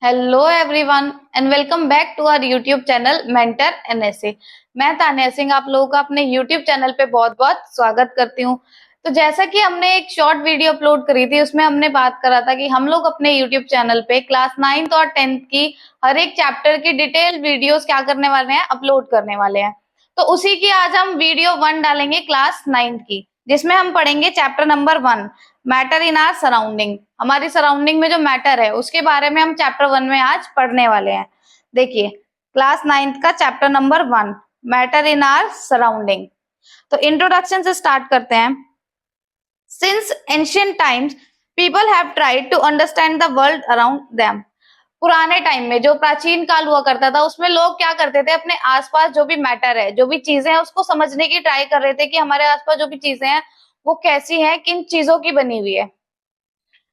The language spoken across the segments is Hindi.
Hello everyone and welcome back to our YouTube channel mentor NSA. मैं तान्या सिंह आप लोगों का अपने यूट्यूब चैनल पे बहुत बहुत स्वागत करती हूँ। तो जैसा कि हमने एक शॉर्ट वीडियो अपलोड करी थी, उसमें हमने बात करा था कि हम लोग अपने यूट्यूब चैनल पे क्लास 9th और 10th की हर एक चैप्टर की डिटेल वीडियोस क्या करने वाले हैं, अपलोड करने वाले हैं। तो उसी की आज हम वीडियो 1 डालेंगे क्लास 9th की, जिसमें हम पढ़ेंगे chapter number 1 matter in our surrounding. हमारी सराउंडिंग में जो मैटर है उसके बारे में हम चैप्टर 1 में आज पढ़ने वाले हैं। देखिए, क्लास 9th का chapter number 1 matter in our surrounding. तो इंट्रोडक्शन से स्टार्ट करते हैं। Since ancient times people have tried to understand the world around them. पुराने टाइम में जो प्राचीन काल हुआ करता था उसमें लोग क्या करते थे, अपने आसपास जो भी मैटर है, जो भी चीजें हैं, उसको समझने की ट्राई कर रहे थे कि हमारे आसपास जो भी चीजें हैं वो कैसी हैं, किन चीजों की बनी हुई है।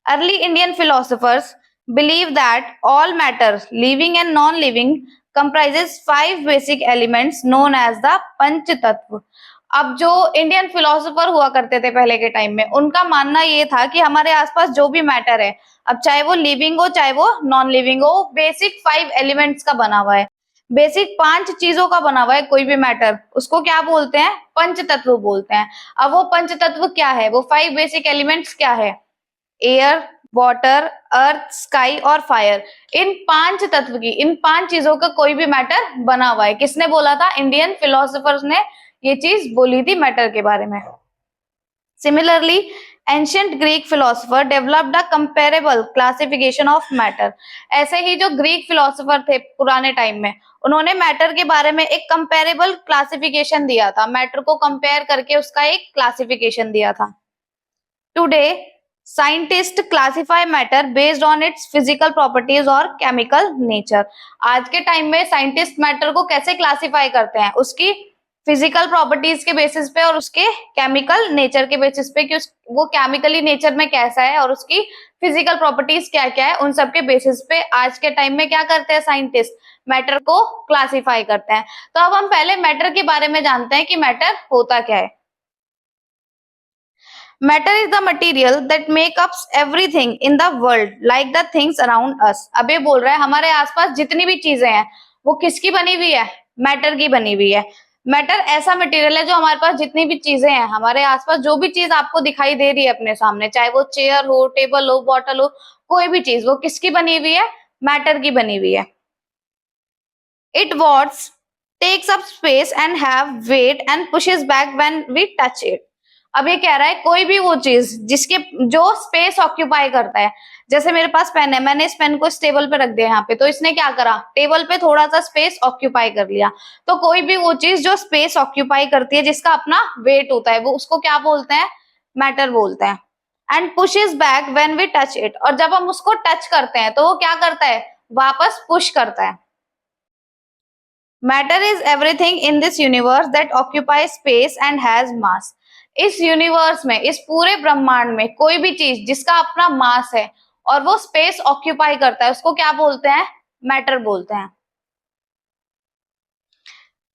Early Indian philosophers believe that all matter, living and non-living, comprises five basic elements known as the पंच तत्व। अब जो इंडियन फिलोसोफर हुआ करते थे पहले के टाइम में, उनका मानना ये था कि हमारे आसपास जो भी मैटर है, अब चाहे वो लिविंग हो चाहे वो नॉन लिविंग हो, बेसिक 5 एलिमेंट्स का बना हुआ है। बेसिक 5 चीजों का बना हुआ है कोई भी मैटर, उसको क्या बोलते हैं? पंच तत्व बोलते हैं। अब वो पंच तत्व क्या है, वो 5 बेसिक एलिमेंट्स क्या है? एयर, वाटर, अर्थ, स्काई और फायर। इन 5 तत्व की, इन 5 चीजों का कोई भी मैटर बना हुआ है। किसने बोला था? इंडियन फिलोसोफर्स ने ये चीज बोली थी मैटर के बारे में। Similarly ancient Greek philosopher developed a comparable classification of matter. ऐसे ही जो ग्रीक फिलोसोफर थे पुराने टाइम में, उन्होंने मैटर के बारे में एक कंपेरेबल क्लासिफिकेशन दिया था। मैटर को कंपेयर करके उसका एक क्लासिफिकेशन दिया था। Today scientist classify matter based on it's physical properties और केमिकल नेचर। आज के टाइम में साइंटिस्ट मैटर को कैसे क्लासिफाई करते हैं? उसकी फिजिकल प्रॉपर्टीज के बेसिस पे और उसके केमिकल नेचर के बेसिस पे कि वो केमिकली नेचर में कैसा है और उसकी फिजिकल प्रॉपर्टीज क्या क्या है, उन सब के बेसिस पे आज के टाइम में क्या करते हैं साइंटिस्ट? मैटर को क्लासिफाई करते हैं। तो अब हम पहले मैटर के बारे में जानते हैं कि मैटर होता क्या है। Matter is the material that make up everything in the world, like the things around us. अब ये बोल रहा है हमारे आसपास जितनी भी चीजें हैं वो किसकी बनी हुई है? मैटर की बनी हुई है। मैटर ऐसा मटेरियल है जो हमारे पास जितनी भी चीजें हैं, हमारे आसपास जो भी चीज आपको दिखाई दे रही है अपने सामने, चाहे वो चेयर हो, टेबल हो, बॉटल हो, कोई भी चीज, वो किसकी बनी हुई है? मैटर की बनी हुई है। It what takes up space and have weight and pushes back when we touch it. अब ये कह रहा है कोई भी वो चीज जिसके जो स्पेस ऑक्यूपाई करता है। जैसे मेरे पास पेन है, मैंने इस पेन को इस टेबल पे रख दिया यहाँ पे, तो इसने क्या करा? टेबल पे थोड़ा सा स्पेस ऑक्यूपाई कर लिया। तो कोई भी वो चीज जो स्पेस ऑक्यूपाई करती है, जिसका अपना वेट होता है, वो उसको क्या बोलते हैं? मैटर बोलते हैं। And pushes back when we touch it, और जब हम उसको टच करते हैं तो वो क्या करता है? वापस पुश करता है। Matter is everything in this universe that occupy space and has मास। इस यूनिवर्स में, इस पूरे ब्रह्मांड में कोई भी चीज जिसका अपना मास है और वो स्पेस ऑक्यूपाई करता है, उसको क्या बोलते हैं? मैटर बोलते हैं।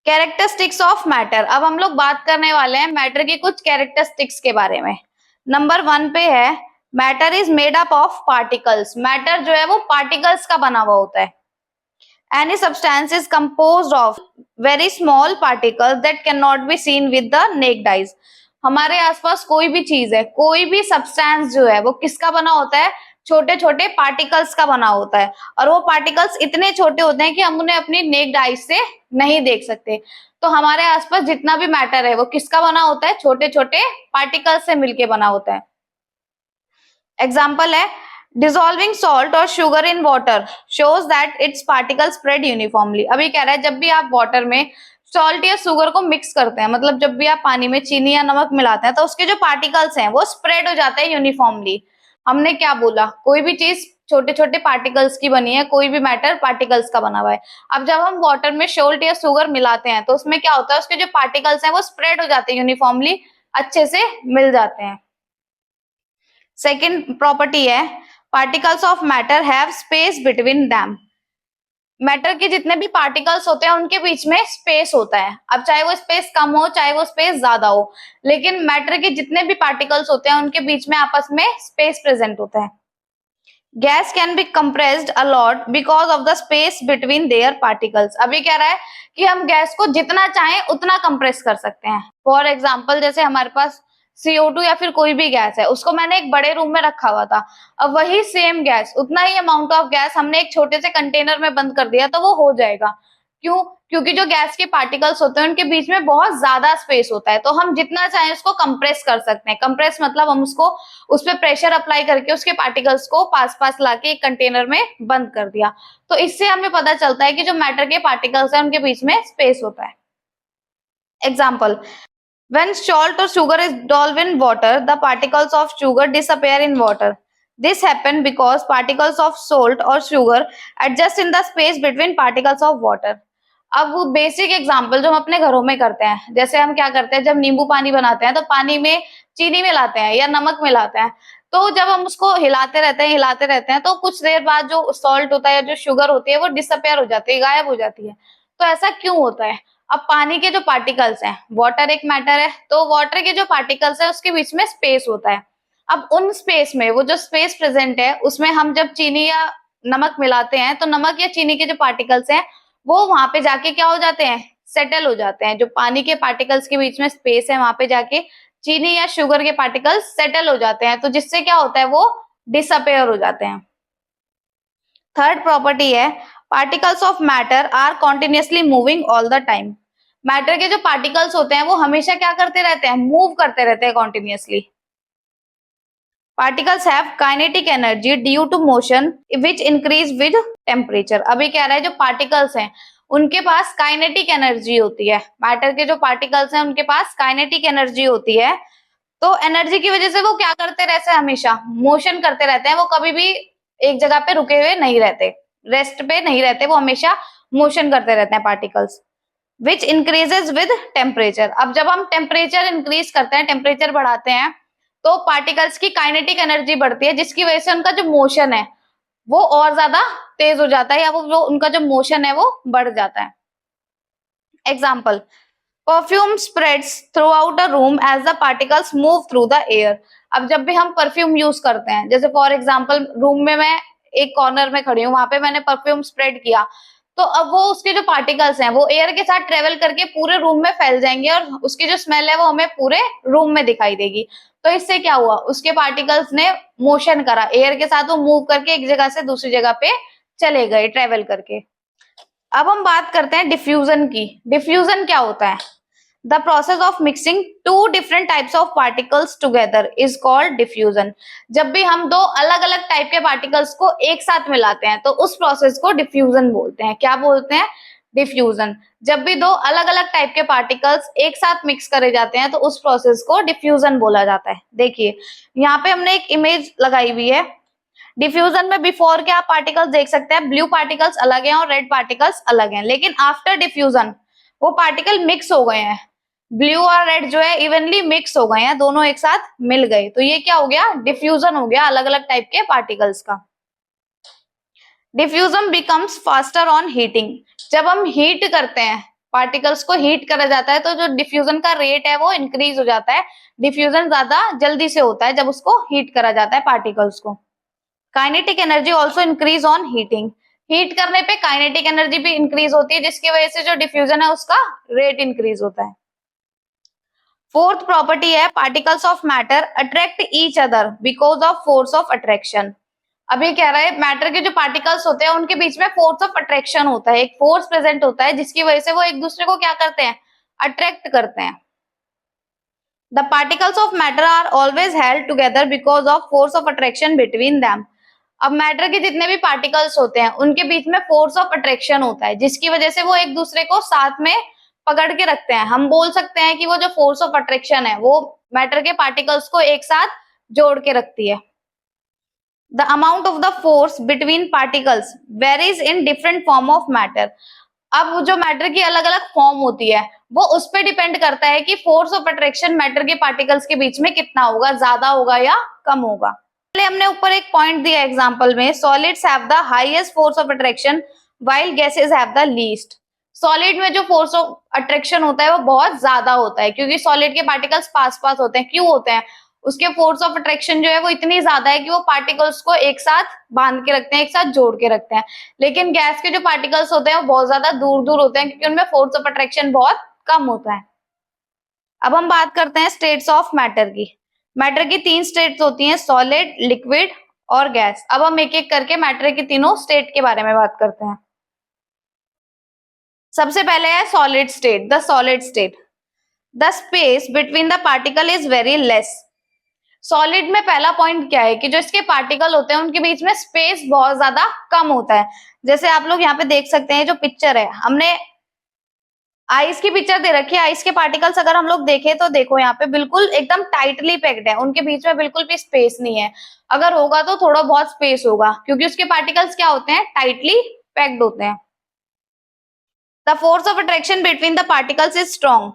Characteristics of matter. अब हम लोग बात करने वाले हैं मैटर की कुछ कैरेक्टरिस्टिक्स के बारे में। नंबर 1 पे है matter is made up of particles. Matter जो है वो पार्टिकल्स का बना हुआ होता है। Any substance is composed of very small particles that cannot be seen with the naked eyes. हमारे आसपास कोई भी चीज है, कोई भी सब्सटेंस जो है वो किसका बना होता है? छोटे छोटे पार्टिकल्स का बना होता है। और वो पार्टिकल्स इतने छोटे होते हैं कि हम उन्हें अपनी नेक्ड आईज से नहीं देख सकते। तो हमारे आसपास जितना भी मैटर है वो किसका बना होता है? छोटे छोटे पार्टिकल्स से मिलके बना होता है। एग्जाम्पल है डिसॉल्विंग सॉल्ट और sugar in water shows that it's particle spread uniformly. अभी कह रहा है जब भी आप वाटर में सॉल्ट या शुगर को मिक्स करते हैं, मतलब जब भी आप पानी में चीनी या नमक मिलाते हैं, तो उसके जो पार्टिकल्स हैं वो स्प्रेड हो जाते हैं यूनिफॉर्मली। हमने क्या बोला? कोई भी चीज छोटे छोटे पार्टिकल्स की बनी है, कोई भी मैटर पार्टिकल्स का बना हुआ है। अब जब हम वाटर में सॉल्ट या शुगर मिलाते हैं तो उसमें क्या होता है? उसके जो पार्टिकल्स हैं वो स्प्रेड हो जाते हैं यूनिफॉर्मली, अच्छे से मिल जाते हैं। सेकेंड प्रॉपर्टी है particles of matter have space between them. Matter के जितने भी पार्टिकल्स होते हैं उनके बीच में स्पेस होता है। अब चाहे वो स्पेस कम हो चाहे वो स्पेस ज्यादा हो, लेकिन मैटर के जितने भी पार्टिकल्स होते हैं उनके बीच में आपस में स्पेस प्रेजेंट होता है। Gas can be compressed a lot because of the space between their particles. अभी कह रहा है कि हम गैस को जितना चाहें उतना कंप्रेस कर सकते हैं। फॉर एग्जाम्पल जैसे हमारे पास CO2 या फिर कोई भी गैस है, उसको मैंने एक बड़े रूम में रखा हुआ था, अब वही सेम गैस, उतना ही अमाउंट ऑफ गैस हमने एक छोटे से कंटेनर में बंद कर दिया तो वो हो जाएगा। क्यों? क्योंकि जो गैस के पार्टिकल्स होते हैं उनके बीच में बहुत ज्यादा स्पेस होता है, तो हम जितना चाहें उसको कंप्रेस कर सकते हैं। कंप्रेस मतलब हम उसको उस पर प्रेशर अप्लाई करके उसके पार्टिकल्स को पास पास लाके एक कंटेनर में बंद कर दिया। तो इससे हमें पता चलता है कि जो मैटर के पार्टिकल्स हैं उनके बीच में स्पेस होता है। Example, when salt or sugar is dissolved in water, the particles of sugar disappear in water. This happens because particles of salt or sugar adjust in the space between particles of water. अब वो बेसिक एग्जांपल जो हम अपने घरों में करते हैं, जैसे हम क्या करते हैं, जब नींबू पानी बनाते हैं तो पानी में चीनी मिलाते हैं या नमक मिलाते हैं, तो जब हम उसको हिलाते रहते हैं तो कुछ देर बाद जो सॉल्ट होता है या जो शुगर होती है वो डिसअपेयर हो जाती है, गायब हो जाती है। तो ऐसा क्यों होता है? अब पानी के जो पार्टिकल्स हैं, वाटर एक मैटर है, तो वाटर के जो पार्टिकल्स है उसके बीच में स्पेस होता है। अब उन स्पेस में वो जो स्पेस प्रेजेंट है उसमें हम जब चीनी या नमक मिलाते हैं तो नमक या चीनी के जो पार्टिकल्स हैं वो वहां पे जाके क्या हो जाते हैं, सेटल हो जाते हैं। जो पानी के पार्टिकल्स के बीच में स्पेस है वहां पे जाके चीनी या शुगर के पार्टिकल्स सेटल हो जाते हैं, तो जिससे क्या होता है, वो डिसअपेयर हो जाते हैं। थर्ड प्रॉपर्टी है, particles of matter are continuously moving all the time. Matter के जो पार्टिकल्स होते हैं वो हमेशा क्या करते रहते हैं, मूव करते रहते हैं continuously. Particles have kinetic energy due to motion which increase with temperature. अभी कह रहा है जो पार्टिकल्स हैं उनके पास काइनेटिक एनर्जी होती है। मैटर के जो पार्टिकल्स हैं उनके पास काइनेटिक एनर्जी होती है, तो एनर्जी की वजह से वो क्या करते रहते हैं, हमेशा मोशन करते रहते हैं। वो कभी भी एक जगह पे रुके हुए नहीं रहते, रेस्ट पे नहीं रहते, वो हमेशा मोशन करते रहते हैं particles. Which increases with temperature. अब जब हम टेम्परेचर इंक्रीज करते हैं, टेम्परेचर बढ़ाते हैं, तो पार्टिकल्स की काइनेटिक एनर्जी बढ़ती है, जिसकी वजह से उनका जो मोशन है वो और ज्यादा तेज हो जाता है, या वो उनका जो मोशन है वो बढ़ जाता है। Example, perfume spreads throughout a room as the particles move through the air. अब जब भी हम परफ्यूम यूज करते हैं, जैसे फॉर एग्जाम्पल रूम में मैं एक कॉर्नर में खड़ी हूँ, वहां पे मैंने परफ्यूम स्प्रेड किया, तो अब वो उसके जो पार्टिकल्स हैं वो एयर के साथ ट्रेवल करके पूरे रूम में फैल जाएंगे और उसकी जो स्मेल है वो हमें पूरे रूम में दिखाई देगी। तो इससे क्या हुआ, उसके पार्टिकल्स ने मोशन करा, एयर के साथ वो मूव करके एक जगह से दूसरी जगह पे चले गए ट्रेवल करके। अब हम बात करते हैं डिफ्यूजन की। डिफ्यूजन क्या होता है? The process of mixing two different types of particles together is called diffusion. जब भी हम दो अलग अलग टाइप के पार्टिकल्स को एक साथ मिलाते हैं तो उस प्रोसेस को डिफ्यूजन बोलते हैं। क्या बोलते हैं? डिफ्यूजन। जब भी दो अलग अलग टाइप के पार्टिकल्स एक साथ मिक्स करे जाते हैं तो उस प्रोसेस को डिफ्यूजन बोला जाता है। देखिए यहाँ पे हमने एक इमेज लगाई हुई है। डिफ्यूजन में बिफोर के आप पार्टिकल्स देख सकते हैं, ब्लू पार्टिकल्स अलग हैं और रेड पार्टिकल्स अलग हैं, लेकिन आफ्टर डिफ्यूजन वो पार्टिकल मिक्स हो गए हैं, ब्लू और रेड जो है इवनली मिक्स हो गए हैं, दोनों एक साथ मिल गए, तो ये क्या हो गया, डिफ्यूजन हो गया अलग अलग टाइप के पार्टिकल्स का। Diffusion becomes faster on heating. जब हम हीट करते हैं, पार्टिकल्स को हीट करा जाता है, तो जो डिफ्यूजन का रेट है वो इंक्रीज हो जाता है। डिफ्यूजन ज्यादा जल्दी से होता है जब उसको हीट करा जाता है पार्टिकल्स को। Kinetic energy also increase on heating. Heat करने पे काइनेटिक एनर्जी भी इंक्रीज होती है, जिसकी वजह से जो डिफ्यूजन है उसका रेट इंक्रीज होता है। फोर्थ प्रॉपर्टी है, particles of matter attract each other because of force of attraction. अभी कह रहा है मैटर के जो पार्टिकल्स होते हैं उनके बीच में फोर्स ऑफ अट्रैक्शन होता है, एक फोर्स प्रेजेंट होता है जिसकी वजह से वो एक दूसरे को क्या करते हैं, अट्रैक्ट करते हैं। The particles of matter are always held together because of force of attraction between them. अब मैटर के जितने भी पार्टिकल्स होते हैं उनके बीच में फोर्स ऑफ अट्रैक्शन होता है, जिसकी वजह से वो एक दूसरे को साथ में पकड़ के रखते हैं। हम बोल सकते हैं कि वो जो फोर्स ऑफ अट्रैक्शन है वो मैटर के पार्टिकल्स को एक साथ जोड़ के रखती है। The amount of the force between particles varies in different form of matter. अब जो मैटर की अलग अलग फॉर्म होती है वो उस पर डिपेंड करता है कि फोर्स ऑफ अट्रैक्शन मैटर के पार्टिकल्स के बीच में कितना होगा, ज्यादा होगा या कम होगा। हमने ऊपर एक पॉइंट दिया एग्जांपल में, solids have the highest force of attraction while gases have the least. Solid में जो फोर्स ऑफ अट्रैक्शन होता है वो बहुत ज्यादा होता है, क्योंकि सॉलिड के पार्टिकल्स पास पास होते हैं। क्यों होते हैं? उसके फोर्स ऑफ अट्रैक्शन जो है वो इतनी ज्यादा है कि वो पार्टिकल्स को एक साथ बांध के रखते हैं, एक साथ जोड़ के रखते हैं। लेकिन गैस के जो पार्टिकल्स होते हैं वो बहुत ज्यादा दूर दूर होते हैं क्योंकि उनमें फोर्स ऑफ अट्रैक्शन बहुत कम होता है। अब हम बात करते हैं स्टेट्स ऑफ मैटर की। मैटर की 3 स्टेट्स होती हैं, सॉलिड, लिक्विड और गैस। अब हम एक एक करके मैटर की तीनों स्टेट के बारे में बात करते हैं। सबसे पहले है solid state. The solid state, the space between the particle is very less. Solid में पहला पॉइंट क्या है कि जो इसके पार्टिकल होते हैं उनके बीच में स्पेस बहुत ज्यादा कम होता है। जैसे आप लोग यहाँ पे देख सकते हैं, जो पिक्चर है, हमने आइस की पिक्चर दे रखी है। आइस के पार्टिकल्स अगर हम लोग देखें तो देखो यहाँ पे बिल्कुल एकदम टाइटली पैक्ड है, उनके बीच में बिल्कुल भी स्पेस नहीं है। अगर होगा तो थोड़ा बहुत स्पेस होगा क्योंकि उसके पार्टिकल्स क्या होते हैं, टाइटली पैक्ड होते हैं। The force of attraction between the particles is strong,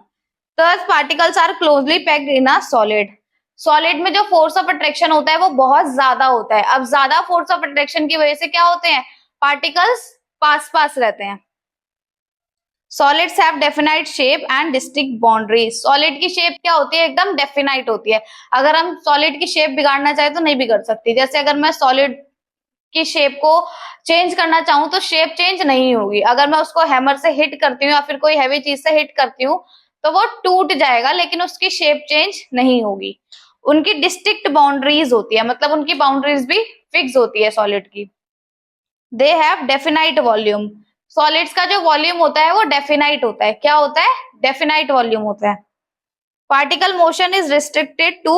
thus particles are closely packed in a solid। Solid में जो फोर्स ऑफ अट्रैक्शन होता है वो बहुत ज्यादा होता है। अब ज्यादा फोर्स ऑफ अट्रैक्शन की वजह से क्या होते हैं, पार्टिकल्स पास पास रहते हैं। Solids have definite shape and distinct boundaries. Solid की शेप क्या होती है, एकदम डेफिनाइट होती है। अगर हम सॉलिड की शेप बिगाड़ना चाहे तो नहीं बिगड़ सकती। जैसे अगर मैं सॉलिड की शेप को चेंज करना चाहूं तो शेप चेंज नहीं होगी। अगर मैं उसको हैमर से हिट करती हूँ या फिर कोई हैवी चीज से हिट करती हूँ तो वो टूट जाएगा, लेकिन उसकी शेप चेंज नहीं होगी। उनकी डिस्टिंक्ट बाउंड्रीज होती है, मतलब उनकी बाउंड्रीज भी फिक्स होती है सॉलिड की। They have definite volume. Solids का जो वॉल्यूम होता है वो डेफिनाइट होता है। क्या होता है, डेफिनाइट वॉल्यूम होता है। Particle motion is restricted to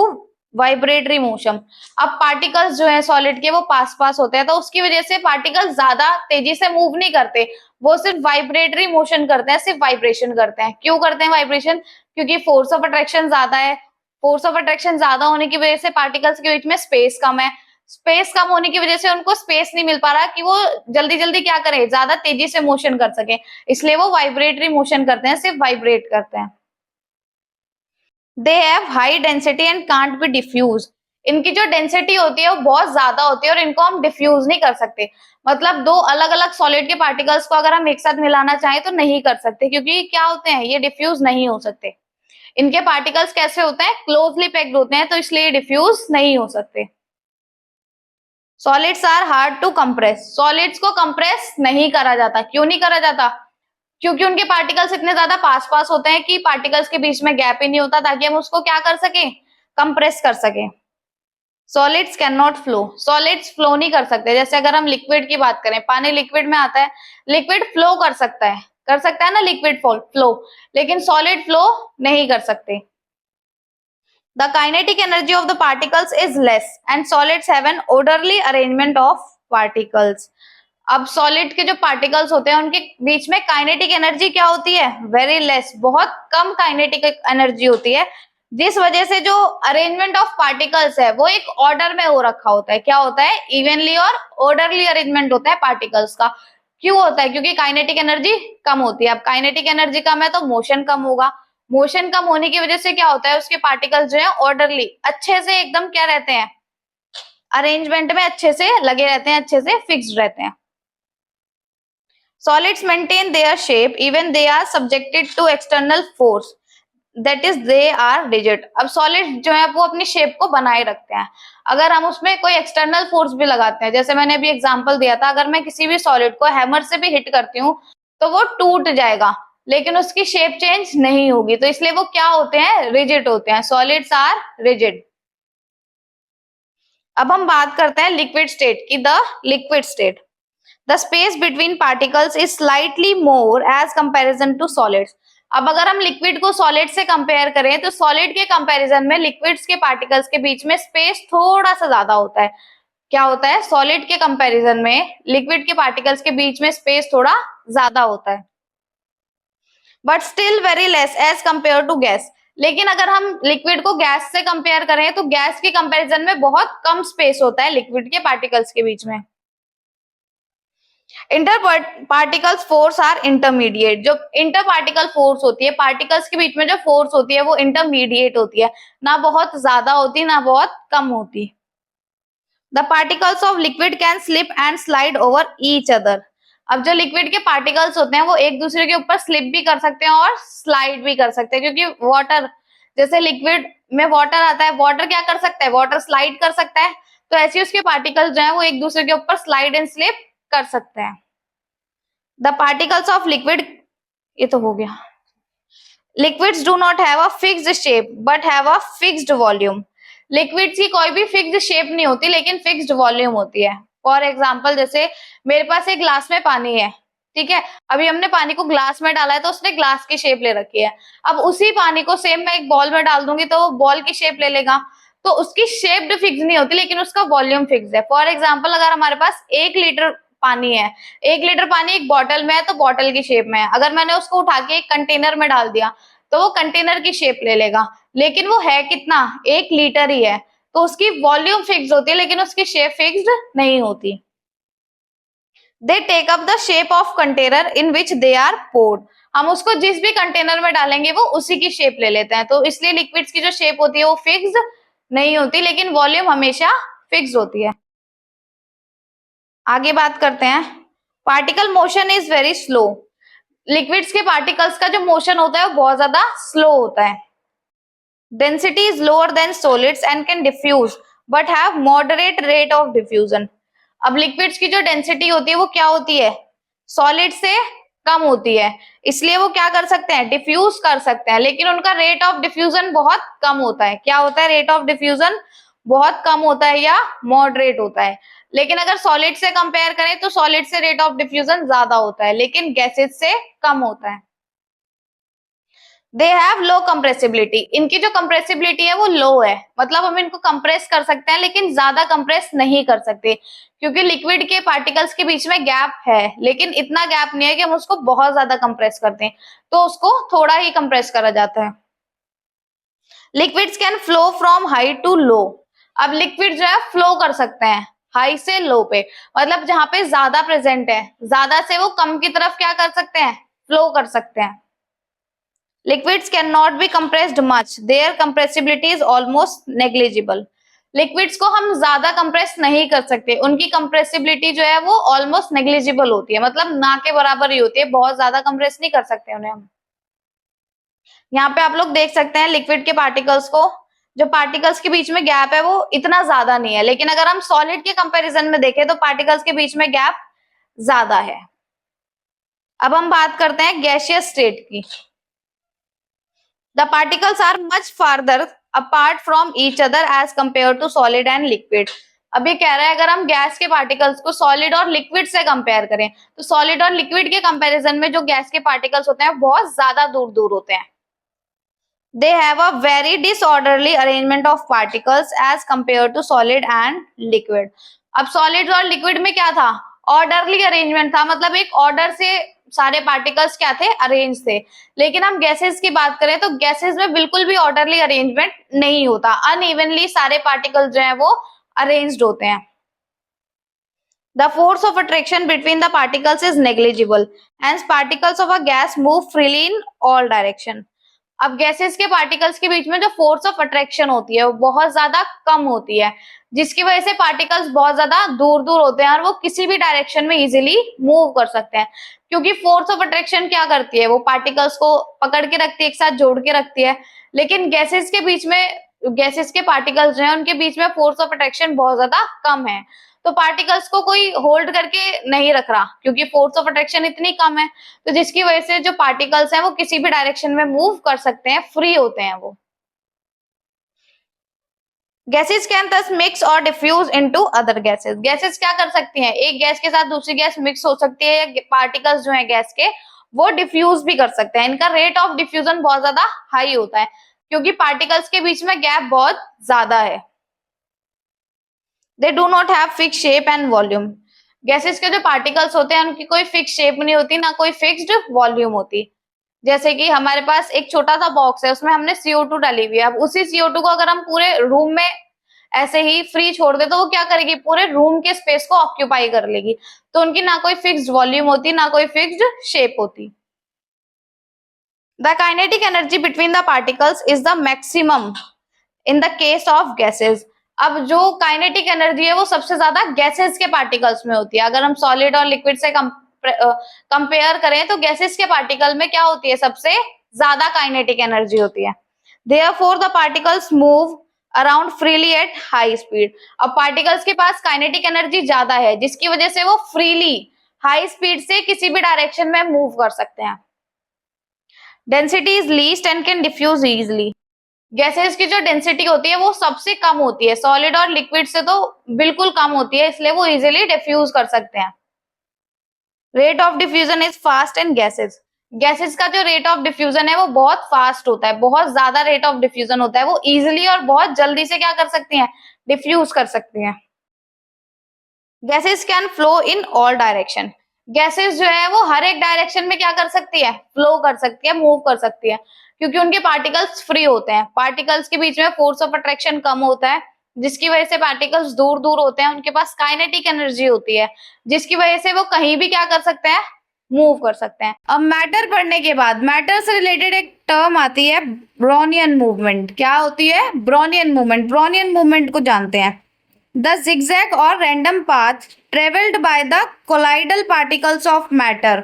vibratory motion. अब पार्टिकल्स जो है सॉलिड के वो पास पास होते हैं, तो उसकी वजह से पार्टिकल्स ज्यादा तेजी से मूव नहीं करते, वो सिर्फ वाइब्रेटरी मोशन करते हैं, सिर्फ वाइब्रेशन करते हैं। क्यों करते हैं वाइब्रेशन, क्योंकि फोर्स ऑफ अट्रैक्शन ज्यादा है। फोर्स ऑफ अट्रैक्शन ज्यादा होने की वजह से पार्टिकल्स के बीच में स्पेस कम है। स्पेस कम होने की वजह से उनको स्पेस नहीं मिल पा रहा कि वो जल्दी जल्दी क्या करें, ज्यादा तेजी से मोशन कर सके, इसलिए वो वाइब्रेटरी मोशन करते हैं, सिर्फ वाइब्रेट करते हैं। They have high density and can't be diffuse. इनकी जो डेंसिटी होती है वो बहुत ज्यादा होती है और इनको हम डिफ्यूज नहीं कर सकते। मतलब दो अलग अलग सॉलिड के पार्टिकल्स को अगर हम एक साथ मिलाना चाहें तो नहीं कर सकते, क्योंकि क्या होते हैं, ये डिफ्यूज नहीं हो सकते। इनके पार्टिकल्स कैसे होते हैं, क्लोजली पैक्ड होते हैं, तो इसलिए डिफ्यूज नहीं हो सकते। Solids are hard to compress. Solids को कंप्रेस नहीं करा जाता। क्यों नहीं करा जाता, क्योंकि उनके पार्टिकल्स इतने ज्यादा पास पास होते हैं कि पार्टिकल्स के बीच में गैप ही नहीं होता ताकि हम उसको क्या कर सके, कंप्रेस कर सके। Solids can not flow. Solids flow नहीं कर सकते। जैसे अगर हम लिक्विड की बात करें, पानी लिक्विड में आता है, लिक्विड फ्लो कर सकता है ना लिक्विड फ्लो, लेकिन सॉलिड फ्लो नहीं कर सकते। The kinetic energy of the particles is less and solids have an orderly arrangement of particles. अब सॉलिड के जो पार्टिकल्स होते हैं उनके बीच में काइनेटिक एनर्जी क्या होती है, वेरी लेस, बहुत कम काइनेटिक एनर्जी होती है, जिस वजह से जो अरेंजमेंट ऑफ पार्टिकल्स है वो एक ऑर्डर में हो रखा होता है। क्या होता है, इवनली और ऑर्डरली अरेंजमेंट होता है पार्टिकल्स का। क्यों होता है, क्योंकि काइनेटिक एनर्जी कम होती है। अब काइनेटिक एनर्जी कम है तो मोशन कम होगा। मोशन कम होने की वजह से क्या होता है, उसके पार्टिकल्स जो है ऑर्डरली, अच्छे से एकदम क्या रहते हैं, अरेंजमेंट में अच्छे से लगे रहते हैं, अच्छे से फिक्स्ड रहते हैं। Solids maintain their shape even they are subjected to external force, that is they are rigid। अब सॉलिड जो है वो अपनी शेप को बनाए रखते हैं। अगर हम उसमें कोई एक्सटर्नल फोर्स भी लगाते हैं, जैसे मैंने अभी एग्जांपल दिया था, अगर मैं किसी भी सॉलिड को हैमर से भी हिट करती हूँ तो वो टूट जाएगा, लेकिन उसकी शेप चेंज नहीं होगी, तो इसलिए वो क्या होते हैं, रिजिड होते हैं। Solids are rigid. अब हम बात करते हैं लिक्विड स्टेट की। The liquid state, the space between particles is slightly more as comparison to solids. अब अगर हम लिक्विड को सॉलिड से कंपेयर करें तो सॉलिड के कंपैरिजन में लिक्विड्स के पार्टिकल्स के बीच में स्पेस थोड़ा सा ज्यादा होता है। क्या होता है, सॉलिड के कंपैरिजन में लिक्विड के पार्टिकल्स के बीच में स्पेस थोड़ा ज्यादा होता है, but still very less as compare to gas. लेकिन अगर हम लिक्विड को गैस से कंपेयर करें तो गैस के कंपैरिजन में बहुत कम स्पेस होता है लिक्विड के पार्टिकल्स के बीच में। Inter particles force are intermediate. जो इंटर पार्टिकल फोर्स होती है, पार्टिकल्स के बीच में जो फोर्स होती है वो इंटरमीडिएट होती है, ना बहुत ज्यादा होती ना बहुत कम होती। The particles of liquid can slip and slide over each other. अब जो लिक्विड के पार्टिकल्स होते हैं वो एक दूसरे के ऊपर स्लिप भी कर सकते हैं और स्लाइड भी कर सकते हैं, क्योंकि वाटर जैसे लिक्विड में वाटर आता है, वाटर क्या कर सकता है, वाटर स्लाइड कर सकता है, तो ऐसे उसके पार्टिकल्स जो है वो एक दूसरे के ऊपर स्लाइड एंड स्लिप कर सकते हैं। द पार्टिकल्स ऑफ लिक्विड, ये तो हो गया। Liquids do not have a fixed shape but have a fixed volume. Liquids की कोई भी फिक्स्ड शेप नहीं होती लेकिन फिक्स्ड वॉल्यूम होती है। फॉर एग्जाम्पल, जैसे मेरे पास एक ग्लास में पानी है, ठीक है, अभी हमने पानी को ग्लास में डाला है तो उसने ग्लास की शेप ले रखी है। अब उसी पानी को सेम मैं एक बॉल में डाल दूंगी तो वो बॉल की शेप ले लेगा। तो उसकी शेप फिक्स नहीं होती लेकिन उसका वॉल्यूम फिक्स है। फॉर एग्जाम्पल, अगर हमारे पास 1 लीटर पानी है, 1 लीटर पानी एक बॉटल में है तो बॉटल की शेप में है। अगर मैंने उसको उठा के एक कंटेनर में डाल दिया तो वो कंटेनर की शेप ले लेगा, लेकिन वो है कितना, 1 लीटर ही है, तो उसकी वॉल्यूम फिक्स होती है लेकिन उसकी शेप फिक्स्ड नहीं होती। They take up the shape of container in which they are poured. हम उसको जिस भी कंटेनर में डालेंगे वो उसी की शेप ले लेते हैं। तो इसलिए लिक्विड्स की जो शेप होती है वो फिक्स्ड नहीं होती लेकिन वॉल्यूम हमेशा फिक्स होती है। आगे बात करते हैं, particle motion is very slow. Liquids के पार्टिकल्स का जो मोशन होता है वो बहुत ज्यादा स्लो होता है। Density is lower than solids and can diffuse but have moderate rate of diffusion. अब लिक्विड्स की जो डेंसिटी होती है वो क्या होती है, सॉलिड से कम होती है, इसलिए वो क्या कर सकते हैं, डिफ्यूज कर सकते हैं, लेकिन उनका रेट ऑफ डिफ्यूजन बहुत कम होता है। क्या होता है, रेट ऑफ डिफ्यूजन बहुत कम होता है या मॉडरेट होता है। लेकिन अगर सॉलिड से कंपेयर करें तो सॉलिड से रेट ऑफ डिफ्यूजन ज्यादा होता है लेकिन गैसेस से कम होता है। They have low compressibility. इनकी जो कंप्रेसिबिलिटी है वो लो है, मतलब हम इनको कंप्रेस कर सकते हैं लेकिन ज्यादा कंप्रेस नहीं कर सकते, क्योंकि लिक्विड के पार्टिकल्स के बीच में गैप है लेकिन इतना गैप नहीं है कि हम उसको बहुत ज्यादा कंप्रेस करते हैं, तो उसको थोड़ा ही कंप्रेस करा जाता है। Liquids can flow from high to low. अब लिक्विड जो है फ्लो कर सकते हैं हाई से लो पे, मतलब जहां पे ज्यादा प्रेजेंट है, ज्यादा से वो कम की तरफ क्या कर सकते हैं, फ्लो कर सकते हैं। Liquids cannot be compressed much. Their compressibility is almost negligible. Liquids को हम ज्यादा कंप्रेस नहीं कर सकते, उनकी कंप्रेसिबिलिटी जो है वो ऑलमोस्ट नेग्लिजिबल होती है, मतलब ना के बराबर ही होती है, बहुत ज्यादा कंप्रेस नहीं कर सकते उन्हें हम। यहाँ पे आप लोग देख सकते हैं लिक्विड के पार्टिकल्स को, जो पार्टिकल्स के बीच में गैप है वो इतना ज्यादा नहीं है, लेकिन अगर हम सॉलिड के कंपैरिजन में देखें तो पार्टिकल्स के बीच में गैप ज्यादा है। अब हम बात करते हैं गैसियस स्टेट की। The particles are much farther apart from each other as compared to solid and liquid. अब ये कह रहा है अगर हम गैस के पार्टिकल्स को सॉलिड और लिक्विड से कंपेयर करें तो सॉलिड और लिक्विड के कंपैरिजन में जो गैस के पार्टिकल्स होते हैं बहुत ज्यादा दूर दूर होते हैं। They have a very disorderly arrangement of particles as compared to solid and liquid. अब सॉलिड और लिक्विड में क्या था, ऑर्डरली अरेंजमेंट था, मतलब एक ऑर्डर से सारे पार्टिकल्स क्या थे, अरेंज थे। लेकिन हम गैसेस की बात करें तो गैसेस में बिल्कुल भी ऑर्डरली अरेंजमेंट नहीं होता, अनइवनली सारे पार्टिकल्स जो है वो अरेंज्ड होते हैं। The force of attraction between the particles is negligible. Hence, particles of a gas move freely in all direction. अब गैसेस के पार्टिकल्स के बीच में जो फोर्स ऑफ अट्रैक्शन होती है वो बहुत ज्यादा कम होती है, जिसकी वजह से पार्टिकल्स बहुत ज्यादा दूर दूर होते हैं और वो किसी भी डायरेक्शन में इजीली मूव कर सकते हैं। क्योंकि फोर्स ऑफ अट्रैक्शन क्या करती है, वो पार्टिकल्स को पकड़ के रखती है, एक साथ जोड़ के रखती है, लेकिन गैसेस के बीच में, गैसेस के पार्टिकल्स जो है उनके बीच में फोर्स ऑफ अट्रैक्शन बहुत ज्यादा कम है, तो पार्टिकल्स को कोई होल्ड करके नहीं रख रहा क्योंकि फोर्स ऑफ अट्रैक्शन इतनी कम है, तो जिसकी वजह से जो पार्टिकल्स हैं वो किसी भी डायरेक्शन में मूव कर सकते हैं, फ्री होते हैं वो। गैसेस कैन thus मिक्स और diffuse into other gases. Gases क्या कर सकती हैं, एक गैस के साथ दूसरी गैस मिक्स हो सकती है, पार्टिकल्स जो हैं गैस के वो डिफ्यूज भी कर सकते हैं। इनका रेट ऑफ डिफ्यूजन बहुत ज्यादा हाई होता है क्योंकि पार्टिकल्स के बीच में गैप बहुत ज्यादा है। They do not have fix shape and volume. Gases के जो पार्टिकल्स होते हैं उनकी कोई फिक्स शेप नहीं होती, ना कोई फिक्स्ड वॉल्यूम होती। जैसे कि हमारे पास एक छोटा सा बॉक्स है, उसमें हमने CO2 डाली हुई है, अब उसी CO2 को अगर हम पूरे रूम में ऐसे ही फ्री छोड़ दे तो वो क्या करेगी, पूरे रूम के स्पेस को ऑक्यूपाई कर लेगी, तो उनकी ना कोई फिक्स्ड वॉल्यूम होती, ना कोई फिक्स्ड शेप होती। The kinetic energy between the particles is the maximum in the case of gases. अब जो काइनेटिक एनर्जी है वो सबसे ज्यादा गैसेस के पार्टिकल्स में होती है। अगर हम सॉलिड और लिक्विड से कंपेयर करें तो गैसेस के पार्टिकल में क्या होती है, सबसे ज्यादा काइनेटिक एनर्जी होती है। Therefore the particles move around freely at high speed. अब पार्टिकल्स के पास काइनेटिक एनर्जी ज्यादा है, जिसकी वजह से वो फ्रीली हाई स्पीड से किसी भी डायरेक्शन में मूव कर सकते हैं। Density is least and can diffuse easily. Gases की जो डेंसिटी होती है वो सबसे कम होती है, सॉलिड और लिक्विड से तो बिल्कुल कम होती है, इसलिए वो इजिली डिफ्यूज कर सकते हैं। Rate of diffusion is fast in gases. Gases का जो रेट ऑफ डिफ्यूजन है वो बहुत फास्ट होता है, बहुत ज्यादा रेट ऑफ डिफ्यूजन होता है, वो इजिली और बहुत जल्दी से क्या कर सकती हैं, डिफ्यूज कर सकती हैं। Gases can flow in all direction. Gases जो है वो हर एक डायरेक्शन में क्या कर सकती है, फ्लो कर सकती है, मूव कर सकती है, क्योंकि उनके पार्टिकल्स फ्री होते हैं। पार्टिकल्स के बीच में फोर्स ऑफ अट्रैक्शन कम होता है, जिसकी वजह से पार्टिकल्स दूर दूर होते हैं। उनके पास काइनेटिक एनर्जी होती है, जिसकी वजह से वो कहीं भी क्या कर सकते हैं, मूव कर सकते हैं। अब मैटर पढ़ने के बाद मैटर से रिलेटेड एक टर्म आती है ब्रोनियन मूवमेंट। क्या होती है, ब्रोनियन मूवमेंट। ब्रोनियन मूवमेंट को जानते हैं, द zigzag और random path travelled by the colloidal particles of matter.